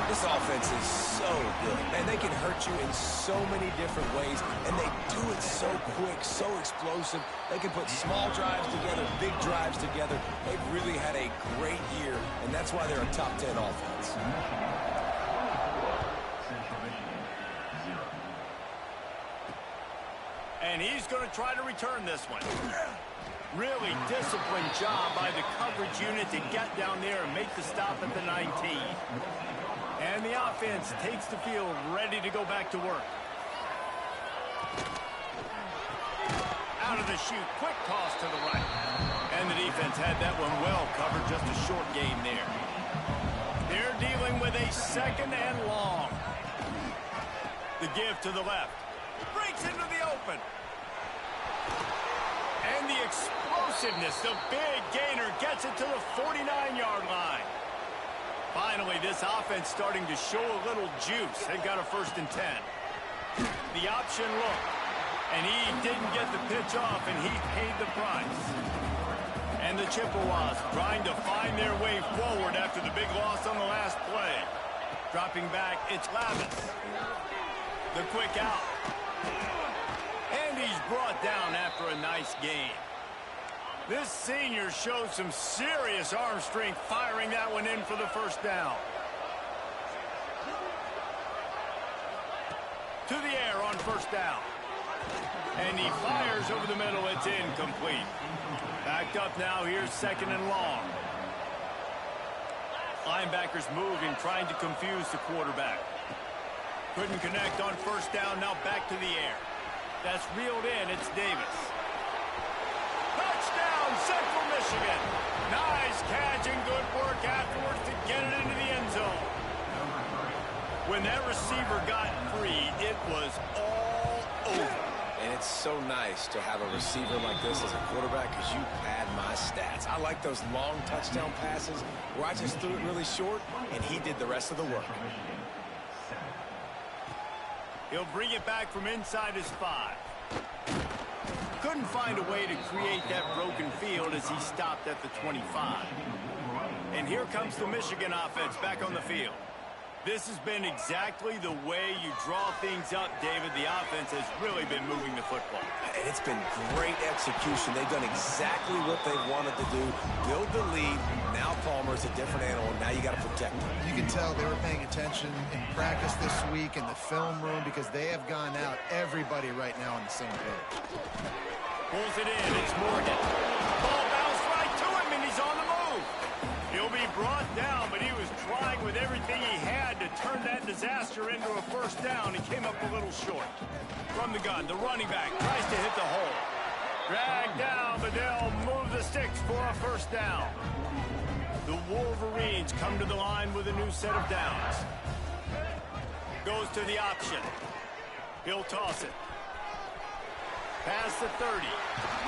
This offense is so good, and they can hurt you in so many different ways, and they do it so quick, so explosive. They can put small drives together, big drives together. They've really had a great year, and that's why they're a top 10 offense. And he's going to try to return this one. Really disciplined job by the coverage unit to get down there and make the stop at the 19. And the offense takes the field, ready to go back to work. Out of the chute, quick toss to the right. And the defense had that one well covered, just a short gain there. They're dealing with a 2nd and long. The give to the left. Breaks into the open. And the explosiveness, the big gainer gets it to the 49-yard line. Finally, this offense starting to show a little juice. They've got a 1st and 10. The option look. And he didn't get the pitch off, and he paid the price. And the Chippewas trying to find their way forward after the big loss on the last play. Dropping back, it's Lavis. The quick out. And he's brought down after a nice gain. This senior showed some serious arm strength firing that one in for the first down. To the air on first down. And he fires over the middle. It's incomplete. Backed up now. Here's second and long. Linebackers moving, trying to confuse the quarterback. Couldn't connect on first down. Now back to the air. That's reeled in. It's Davis. Touchdown, Central Michigan. Nice catch and good work afterwards to get it into the end zone. When that receiver got free, it was all over. And it's so nice to have a receiver like this as a quarterback because you pad my stats. I like those long touchdown passes where I just threw it really short and he did the rest of the work. He'll bring it back from inside his 5. Couldn't find a way to create that broken field as he stopped at the 25. And here comes the Michigan offense back on the field. This has been exactly the way you draw things up, David. The offense has really been moving the football. And it's been great execution. They've done exactly what they wanted to do. Build the lead. Now Palmer's a different animal. Now you got to protect him. You can tell they were paying attention in practice this week in the film room because they have gone out, everybody right now on the same page. Pulls it in. It's Morgan. Ball bounced right to him, and he's on the move. He'll be brought down, but he was trying with everything he had to turn that disaster into a first down. He came up a little short. From the gun, the running back tries to hit the hole. Dragged down, but they'll move the sticks for a first down. The Wolverines come to the line with a new set of downs. Goes to the option. He'll toss it. Past the 30.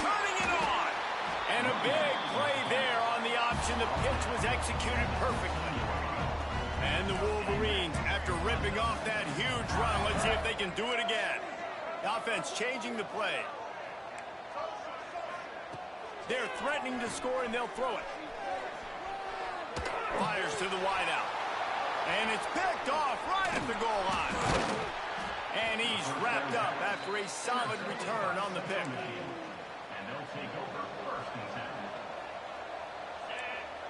Turning it on. And a big play there on the option. The pitch was executed perfectly. And the Wolverines, after ripping off that huge run, let's see if they can do it again. The offense changing the play. They're threatening to score, and they'll throw it. Fires to the wideout. And it's picked off right at the goal line. And he's wrapped up after a solid return on the pick.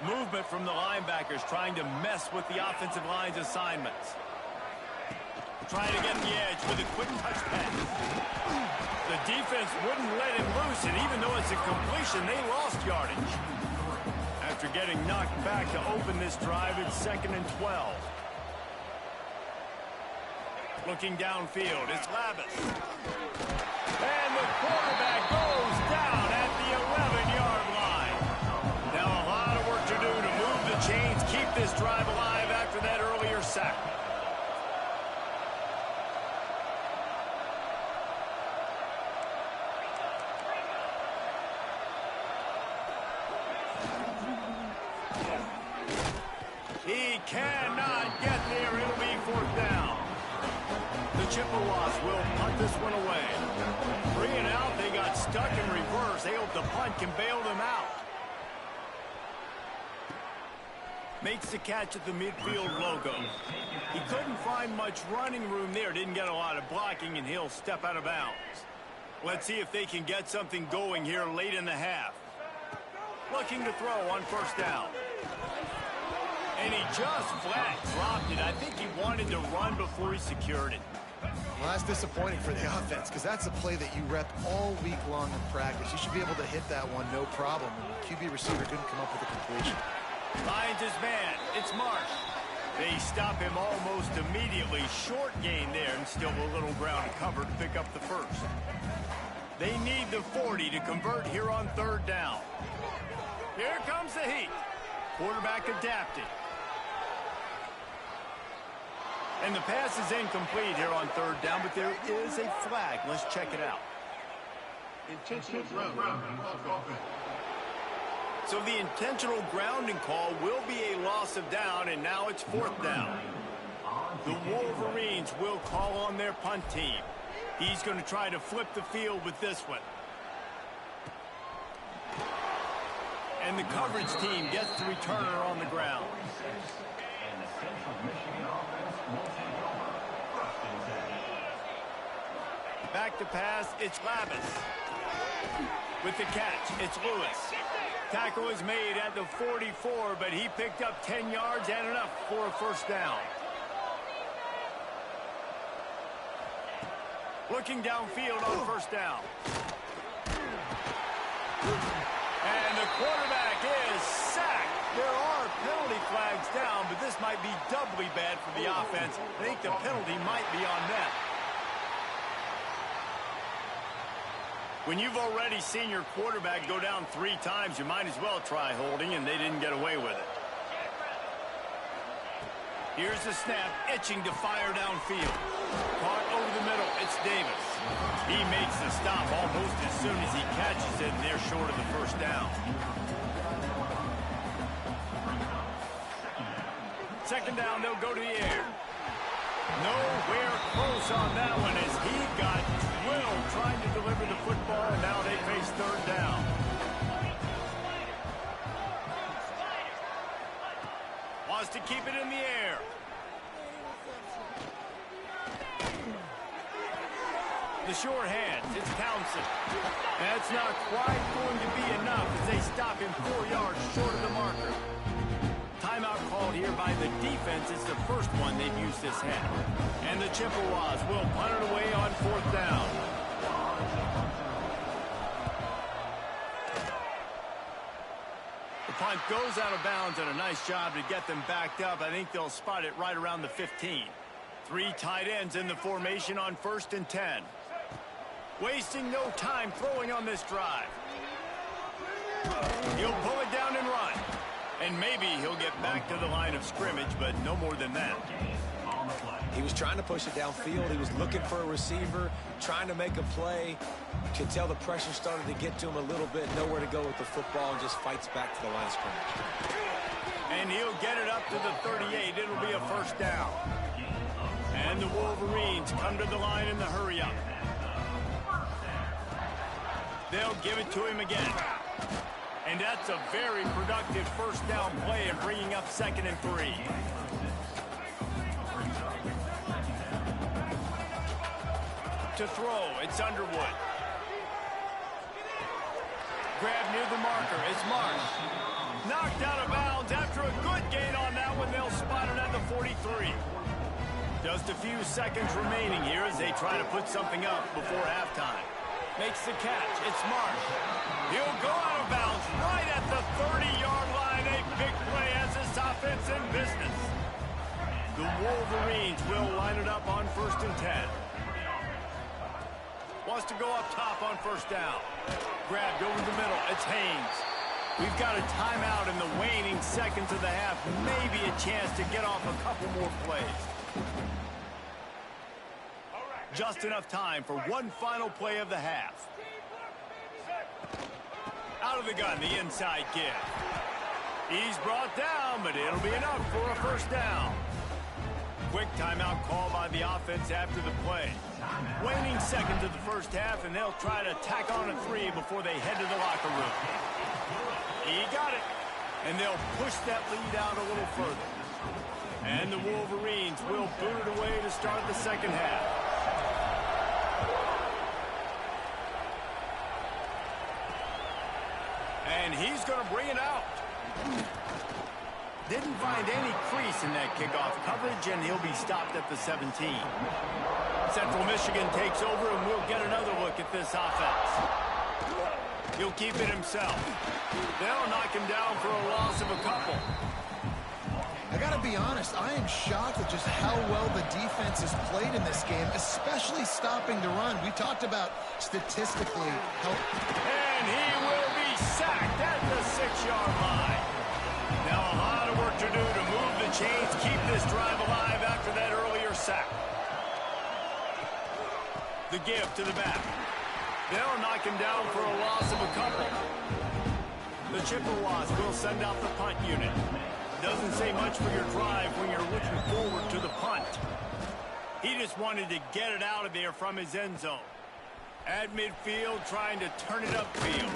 Movement from the linebackers trying to mess with the offensive line's assignments. Trying to get the edge with a quick touch pass. The defense wouldn't let him loose, and even though it's a completion, they lost yardage. After getting knocked back to open this drive, it's 2nd and 12. Looking downfield, it's Lavis. And the quarterback goes down at the 11-yard line. Now a lot of work to do to move the chains, keep this drive alive after that earlier sack. He cannot get there. It'll be 4th down. The Chippewas will punt this one away. 3 and out. They got stuck in reverse. They hope the punt can bail them out. Makes the catch at the midfield logo. He couldn't find much running room there. Didn't get a lot of blocking, and he'll step out of bounds. Let's see if they can get something going here late in the half. Looking to throw on 1st down. And he just flat dropped it. I think he wanted to run before he secured it. Well, that's disappointing for the offense because that's a play that you rep all week long in practice. You should be able to hit that one no problem. And the QB receiver couldn't come up with a completion. Finds his man. It's Marsh. They stop him almost immediately. Short gain there, and still a little ground to cover to pick up the first. They need the 40 to convert here on 3rd down. Here comes the heat. Quarterback adapted. And the pass is incomplete here on 3rd down, but there is a flag. Let's check it out. Intentional grounding. So the intentional grounding call will be a loss of down, and now it's 4th down. The Wolverines will call on their punt team. He's going to try to flip the field with this one. And the coverage team gets the returner on the ground. Back to pass, it's Lavis. With the catch, it's Lewis. Tackle is made at the 44, but he picked up 10 yards and enough for a first down. Looking downfield on first down. And the quarterback is sacked. There are penalty flags down, but this might be doubly bad for the offense. I think the penalty might be on them. When you've already seen your quarterback go down 3 times, you might as well try holding, and they didn't get away with it. Here's the snap, itching to fire downfield. Caught over the middle, it's Davis. He makes the stop almost as soon as he catches it, and they're short of the first down. Second down, they'll go to the air. Nowhere close on that one as he got drilled trying to deliver the football, and now they face third down. Wants to keep it in the air. The short hands, it's Townsend. That's not quite going to be enough as they stop him 4 yards short of the marker. Timeout called here by the defense. It's the first one they've used this half. And the Chippewas will punt it away on fourth down. The punt goes out of bounds, and a nice job to get them backed up. I think they'll spot it right around the 15. 3 tight ends in the formation on 1st and 10. Wasting no time throwing on this drive. He'll pull it down and run. And maybe he'll get back to the line of scrimmage, but no more than that. He was trying to push it downfield. He was looking for a receiver, trying to make a play. You can tell the pressure started to get to him a little bit. Nowhere to go with the football, and just fights back to the line of scrimmage. And he'll get it up to the 38. It'll be a first down. And the Wolverines come to the line in the hurry-up. They'll give it to him again. And that's a very productive first down play of bringing up 2nd and 3. To throw, it's Underwood. Grab near the marker, it's Marsh. Knocked out of bounds after a good gain on that one. They'll spot it at the 43. Just a few seconds remaining here as they try to put something up before halftime. Makes the catch, it's Marsh. He'll go out of bounds right at the 30-yard line. A big play as this offense in business. The Wolverines will line it up on 1st and 10. Wants to go up top on first down. Grabbed over the middle, it's Haynes. We've got a timeout in the waning seconds of the half. Maybe a chance to get off a couple more plays. Just enough time for one final play of the half. Out of the gun, the inside give. He's brought down, but it'll be enough for a first down. Quick timeout call by the offense after the play. Waning seconds of the first half, and they'll try to tack on a 3 before they head to the locker room. He got it, and they'll push that lead out a little further. And the Wolverines will boot it away to start the second half. And he's going to bring it out. Didn't find any crease in that kickoff coverage, and he'll be stopped at the 17. Central Michigan takes over, and we'll get another look at this offense. He'll keep it himself. They'll knock him down for a loss of a couple. I got to be honest, I am shocked at just how well the defense has played in this game, especially stopping the run. We talked about statistically how... And he will be sacked at the 6-yard line. Now a lot of work to do to move the chains, keep this drive alive after that earlier sack. The give to the back. They'll knock him down for a loss of a couple. The Chippewas will send out the punt unit. Doesn't say much for your drive when you're looking forward to the punt. He just wanted to get it out of there from his end zone. At midfield, trying to turn it upfield.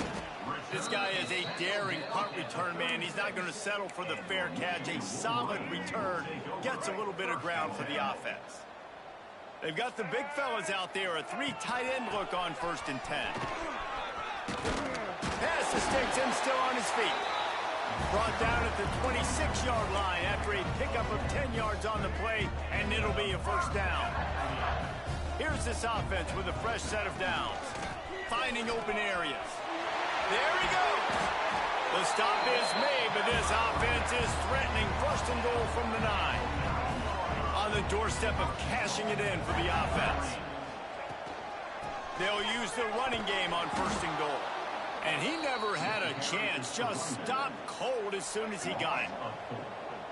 This guy is a daring punt return man. He's not going to settle for the fair catch. A solid return. Gets a little bit of ground for the offense. They've got the big fellas out there. A 3 tight end look on 1st and 10. Pass to sticks him still on his feet. Brought down at the 26-yard line after a pickup of 10 yards on the play, and it'll be a 1st down. Here's this offense with a fresh set of downs. Finding open areas. There he goes. The stop is made, but this offense is threatening 1st and goal from the 9. On the doorstep of cashing it in for the offense. They'll use the running game on 1st and goal. And he never had a chance. Just stopped cold as soon as he got it.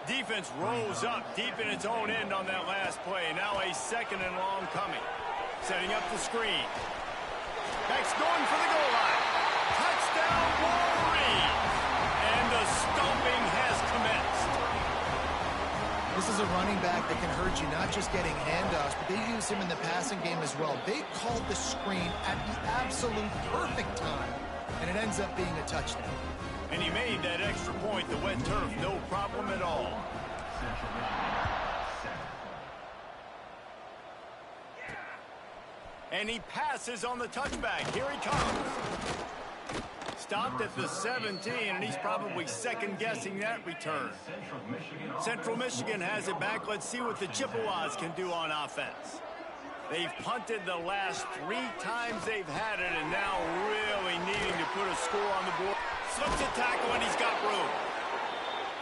Defense rolls up deep in its own end on that last play. Now a 2nd and long coming. Setting up the screen. Beck's going for the goal line. Touchdown, Wolverine! And the stomping has commenced. This is a running back that can hurt you, not just getting handoffs, but they use him in the passing game as well. They called the screen at the absolute perfect time, and it ends up being a touchdown. And he made that extra point, the wet turf, no problem at all. And he passes on the touchback. Here he comes. Stopped at the 17, and he's probably second-guessing that return. Central Michigan has it back. Let's see what the Chippewas can do on offense. They've punted the last 3 times they've had it, and now really needing to put a score on the board. Slips a tackle, and he's got room.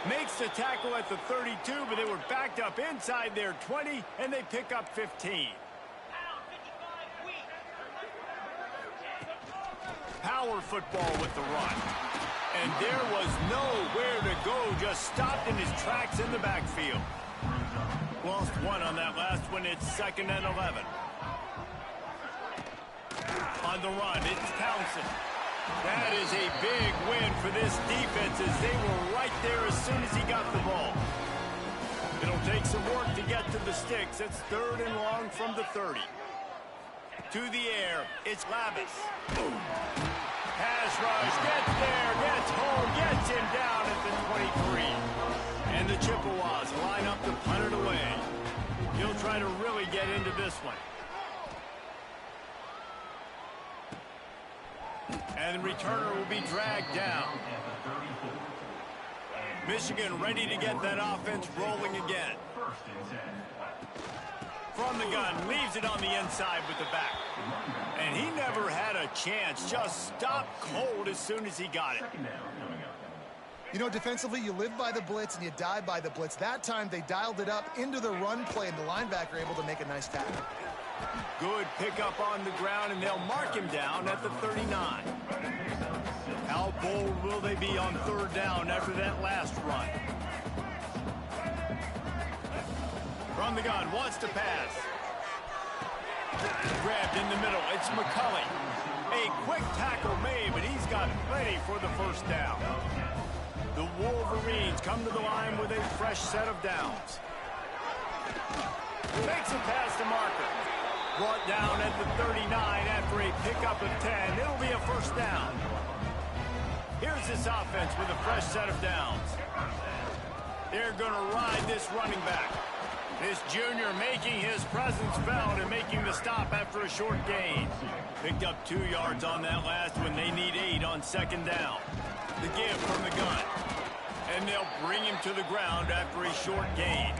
Makes the tackle at the 32, but they were backed up inside their 20, and they pick up 15. Power football with the run. And there was nowhere to go, just stopped in his tracks in the backfield. Lost 1 on that last one. It's 2nd and 11. On the run, it's Townsend. That is a big win for this defense as they were right there as soon as he got the ball. It'll take some work to get to the sticks. It's 3rd and long from the 30. To the air, it's Lavis. Pass rush, gets there, gets home, gets him down at the 23. And the Chippewas line up to punt it away. He'll try to really get into this one. And the returner will be dragged down. Michigan ready to get that offense rolling again. From the gun, leaves it on the inside with the back. And he never had a chance, just stopped cold as soon as he got it. You know, defensively, you live by the blitz and you die by the blitz. That time, they dialed it up into the run play, and the linebacker able to make a nice tackle. Good pickup on the ground, and they'll mark him down at the 39. How bold will they be on 3rd down after that last run? From the gun, wants to pass. Grabbed in the middle, it's McCulley. A quick tackle made, but he's got plenty for the 1st down. The Wolverines come to the line with a fresh set of downs. Makes a pass to Marker. Brought down at the 39 after a pickup of 10. It'll be a 1st down. Here's this offense with a fresh set of downs. They're going to ride this running back. This junior making his presence felt and making the stop after a short gain. Picked up 2 yards on that last one. They need 8 on 2nd down. The give from the gun. And they'll bring him to the ground after a short gain.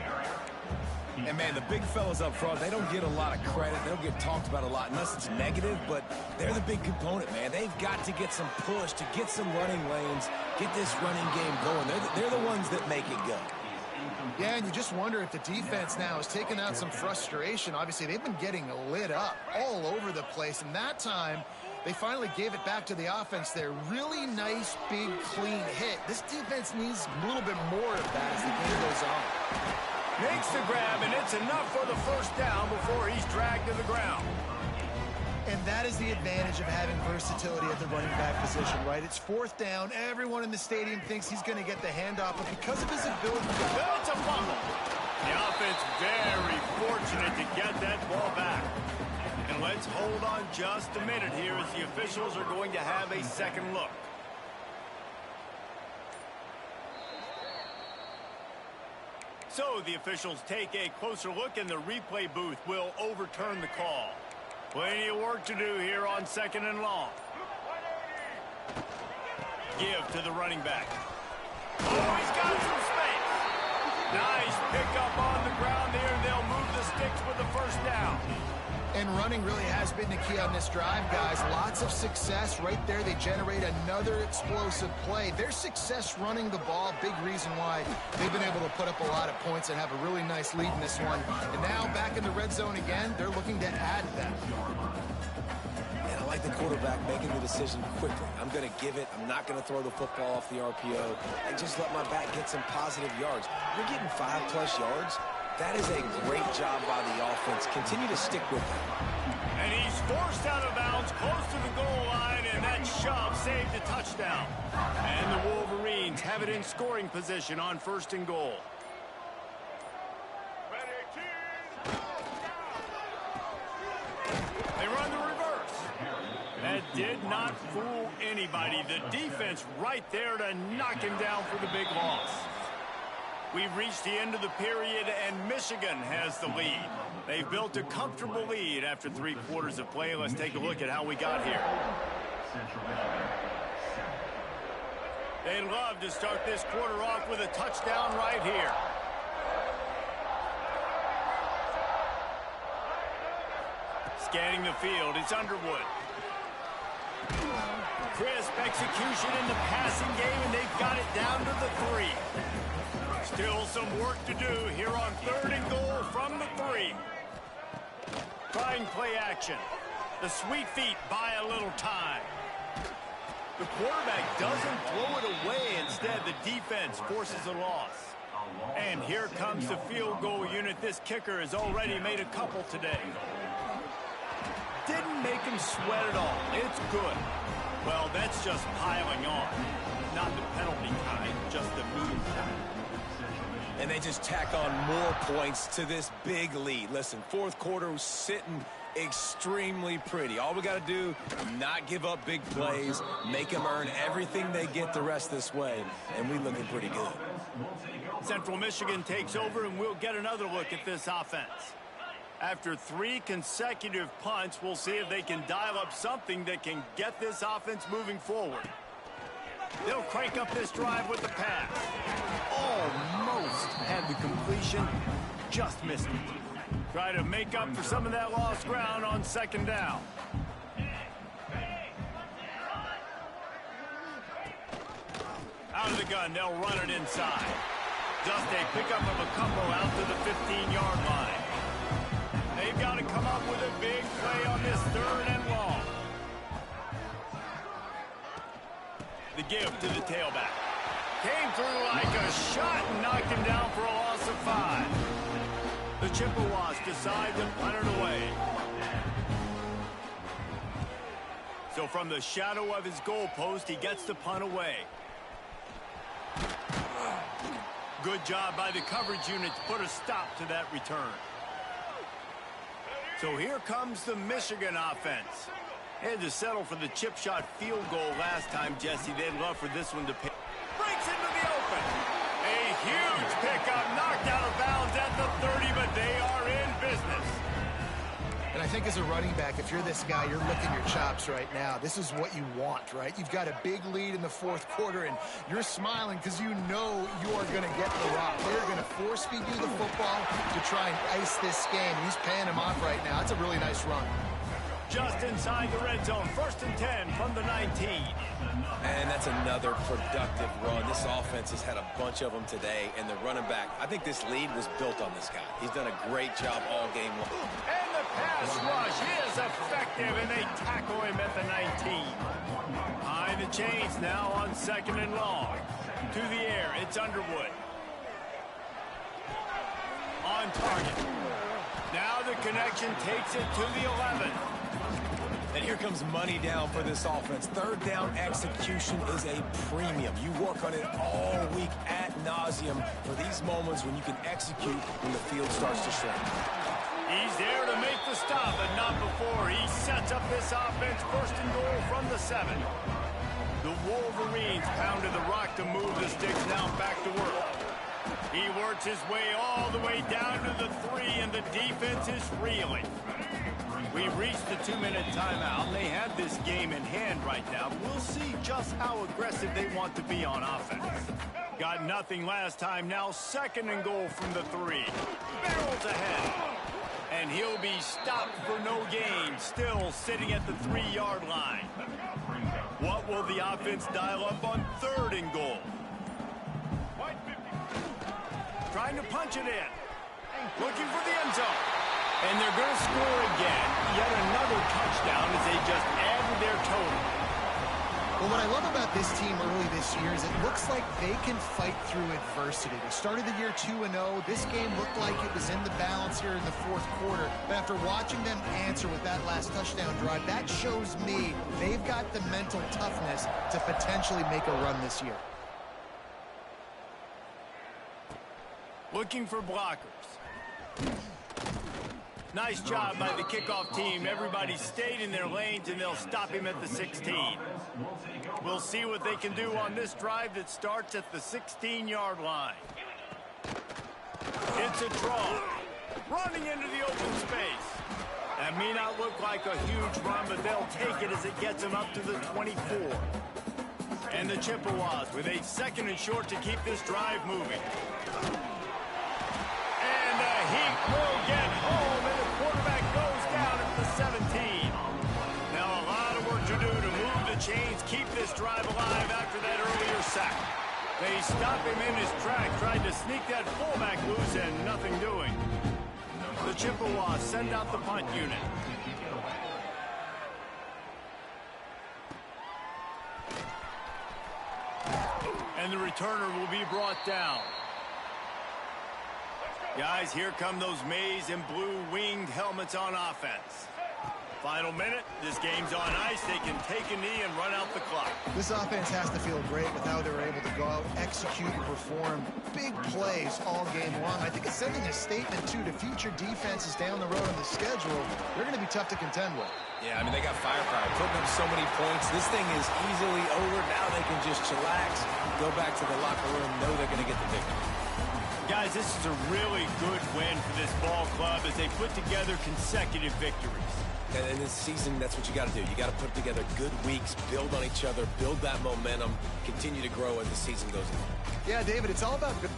And, man, the big fellas up front, they don't get a lot of credit. They don't get talked about a lot unless it's negative, but they're the big component, man. They've got to get some push, to get some running lanes, get this running game going. They're the ones that make it go. Yeah, and you just wonder if the defense now has taken out some frustration. Obviously, they've been getting lit up all over the place, and that time they finally gave it back to the offense there. Really nice, big, clean hit. This defense needs a little bit more of that as the game goes on. Makes the grab, and it's enough for the 1st down before he's dragged to the ground. And that is the advantage of having versatility at the running back position, right? It's 4th down. Everyone in the stadium thinks he's going to get the handoff, but because of his ability to... It's a fumble. The offense very fortunate to get that ball back. And let's hold on just a minute here as the officials are going to have a second look. So the officials take a closer look, and the replay booth will overturn the call. Plenty of work to do here on 2nd and long. Give to the running back. Oh, he's got some space. Nice pickup on the ground there. They'll move the sticks with the first down. And running really has been the key on this drive, guys. Lots of success right there. They generate another explosive play. Their success running the ball, big reason why they've been able to put up a lot of points and have a really nice lead in this one. And now back in the red zone again, they're looking to add that. And I like the quarterback making the decision quickly. I'm going to give it. I'm not going to throw the football off the RPO and just let my back get some positive yards. You're getting 5+ yards. That is a great job by the offense. Continue to stick with it. And he's forced out of bounds close to the goal line, and that shove saved a touchdown. And the Wolverines have it in scoring position on 1st and goal. They run the reverse. That did not fool anybody. The defense right there to knock him down for the big loss. We've reached the end of the period, and Michigan has the lead. They've built a comfortable lead after 3 quarters of play. Let's take a look at how we got here. They'd love to start this quarter off with a touchdown right here. Scanning the field, it's Underwood. Crisp execution in the passing game, and they've got it down to the 3. Still some work to do here on 3rd and goal from the 3. Trying play action. The sweet feet buy a little time. The quarterback doesn't throw it away. Instead, the defense forces a loss. And here comes the field goal unit. This kicker has already made a couple today. Didn't make him sweat at all. It's good. Well, that's just piling on. Not the penalty kind, just the mean kind. And they just tack on more points to this big lead. Listen, 4th quarter was sitting extremely pretty. All we got to do, not give up big plays, make them earn everything they get the rest this way, and we looking pretty good. Central Michigan takes over, and we'll get another look at this offense. After 3 consecutive punts, we'll see if they can dial up something that can get this offense moving forward. They'll crank up this drive with the pass. Almost had the completion, just missed it. Try to make up for some of that lost ground on 2nd down. Out of the gun, they'll run it inside. Just a pickup of a couple out to the 15-yard line. They've got to come up with a big play on this 3rd and long. The give to the tailback. Came through like a shot and knocked him down for a loss of 5. The Chippewas decide to punt it away. So from the shadow of his goalpost, he gets the punt away. Good job by the coverage unit to put a stop to that return. So here comes the Michigan offense. Had to settle for the chip shot field goal last time, Jesse. They'd love for this one to pay. Breaks into the open. A huge pickup, knocked out of bounds at the 30, but they are in business. And I think as a running back, if you're this guy, you're licking your chops right now. This is what you want, right? You've got a big lead in the 4th quarter, and you're smiling because you know you are going to get the rock. They're going to force-feed you the football to try and ice this game. He's paying him off right now. It's a really nice run. Just inside the red zone, 1st and 10 from the 19. And that's another productive run. This offense has had a bunch of them today, and the running back, I think this lead was built on this guy. He's done a great job all game long. And the pass rush is effective, and they tackle him at the 19. High the chains now on 2nd and long. To the air, it's Underwood. On target. Now the connection takes it to the 11. And here comes money down for this offense. 3rd down execution is a premium. You work on it all week ad nauseum for these moments when you can execute when the field starts to shrink. He's there to make the stop, but not before. He sets up this offense first and goal from the 7. The Wolverines pounded the rock to move the sticks now back to work. He works his way all the way down to the 3, and the defense is reeling. We've reached the 2-minute timeout, and they have this game in hand right now. We'll see just how aggressive they want to be on offense. Got nothing last time, now 2nd and goal from the 3. Barrels ahead. And he'll be stopped for no gain, still sitting at the 3-yard line. What will the offense dial up on 3rd and goal? Trying to punch it in. Looking for the end zone. And they're going to score again. Yet another touchdown as they just added their total. Well, what I love about this team early this year is it looks like they can fight through adversity. They started the year 2-0. This game looked like it was in the balance here in the 4th quarter. But after watching them answer with that last touchdown drive, that shows me they've got the mental toughness to potentially make a run this year. Looking for blockers. Nice job by the kickoff team. Everybody stayed in their lanes, and they'll stop him at the 16. We'll see what they can do on this drive that starts at the 16-yard line. It's a draw. Running into the open space. That may not look like a huge run, but they'll take it as it gets them up to the 24. And the Chippewas with a 2nd and short to keep this drive moving. And the Heat will get home, and the quarterback goes down at the 17. Now a lot of work to do to move the chains, keep this drive alive after that earlier sack. They stop him in his track, tried to sneak that fullback loose, and nothing doing. The Chippewas send out the punt unit. And the returner will be brought down. Guys, here come those maize and blue winged helmets on offense. Final minute, this game's on ice. They can take a knee and run out the clock. This offense has to feel great with how they were able to go out, execute, and perform big plays all game long. I think it's sending a statement, too, to future defenses down the road on the schedule. They're going to be tough to contend with. Yeah, I mean, they got firepower, putting up so many points. This thing is easily over. Now they can just chillax, go back to the locker room, know they're going to get the victory. Guys, this is a really good win for this ball club as they put together consecutive victories. And in this season, that's what you got to do. You got to put together good weeks, build on each other, build that momentum, continue to grow as the season goes on. Yeah, David, it's all about good.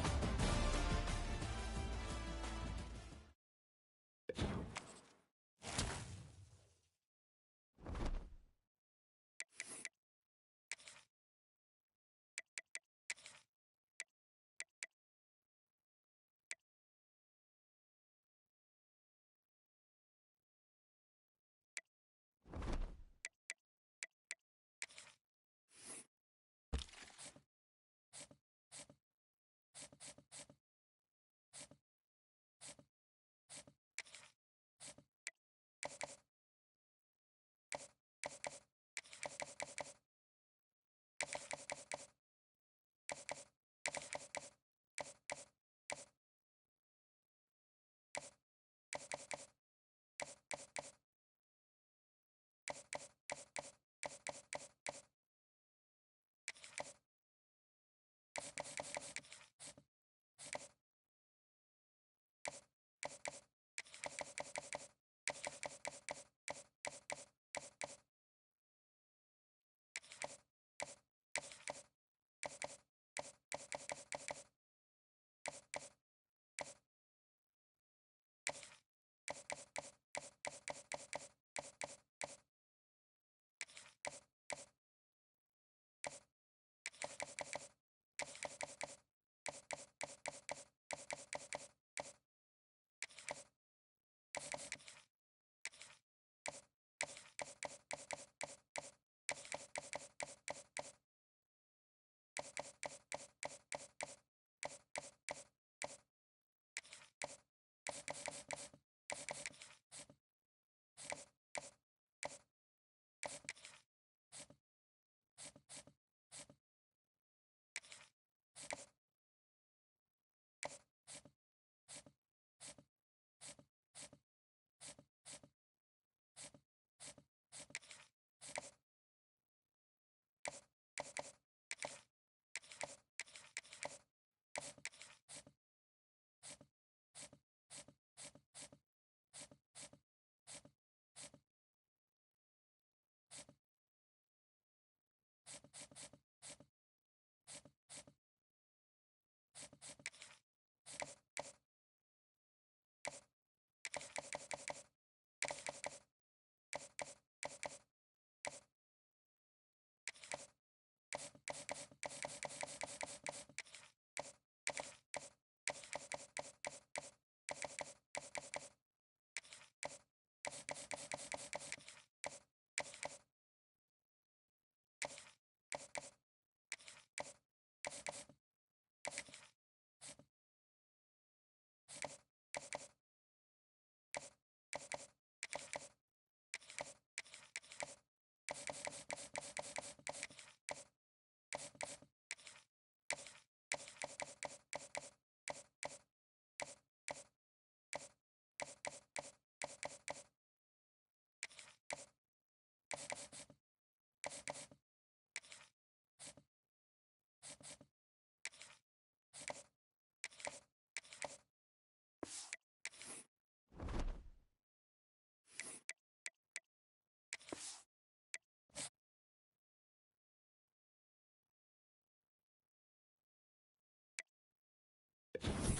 it.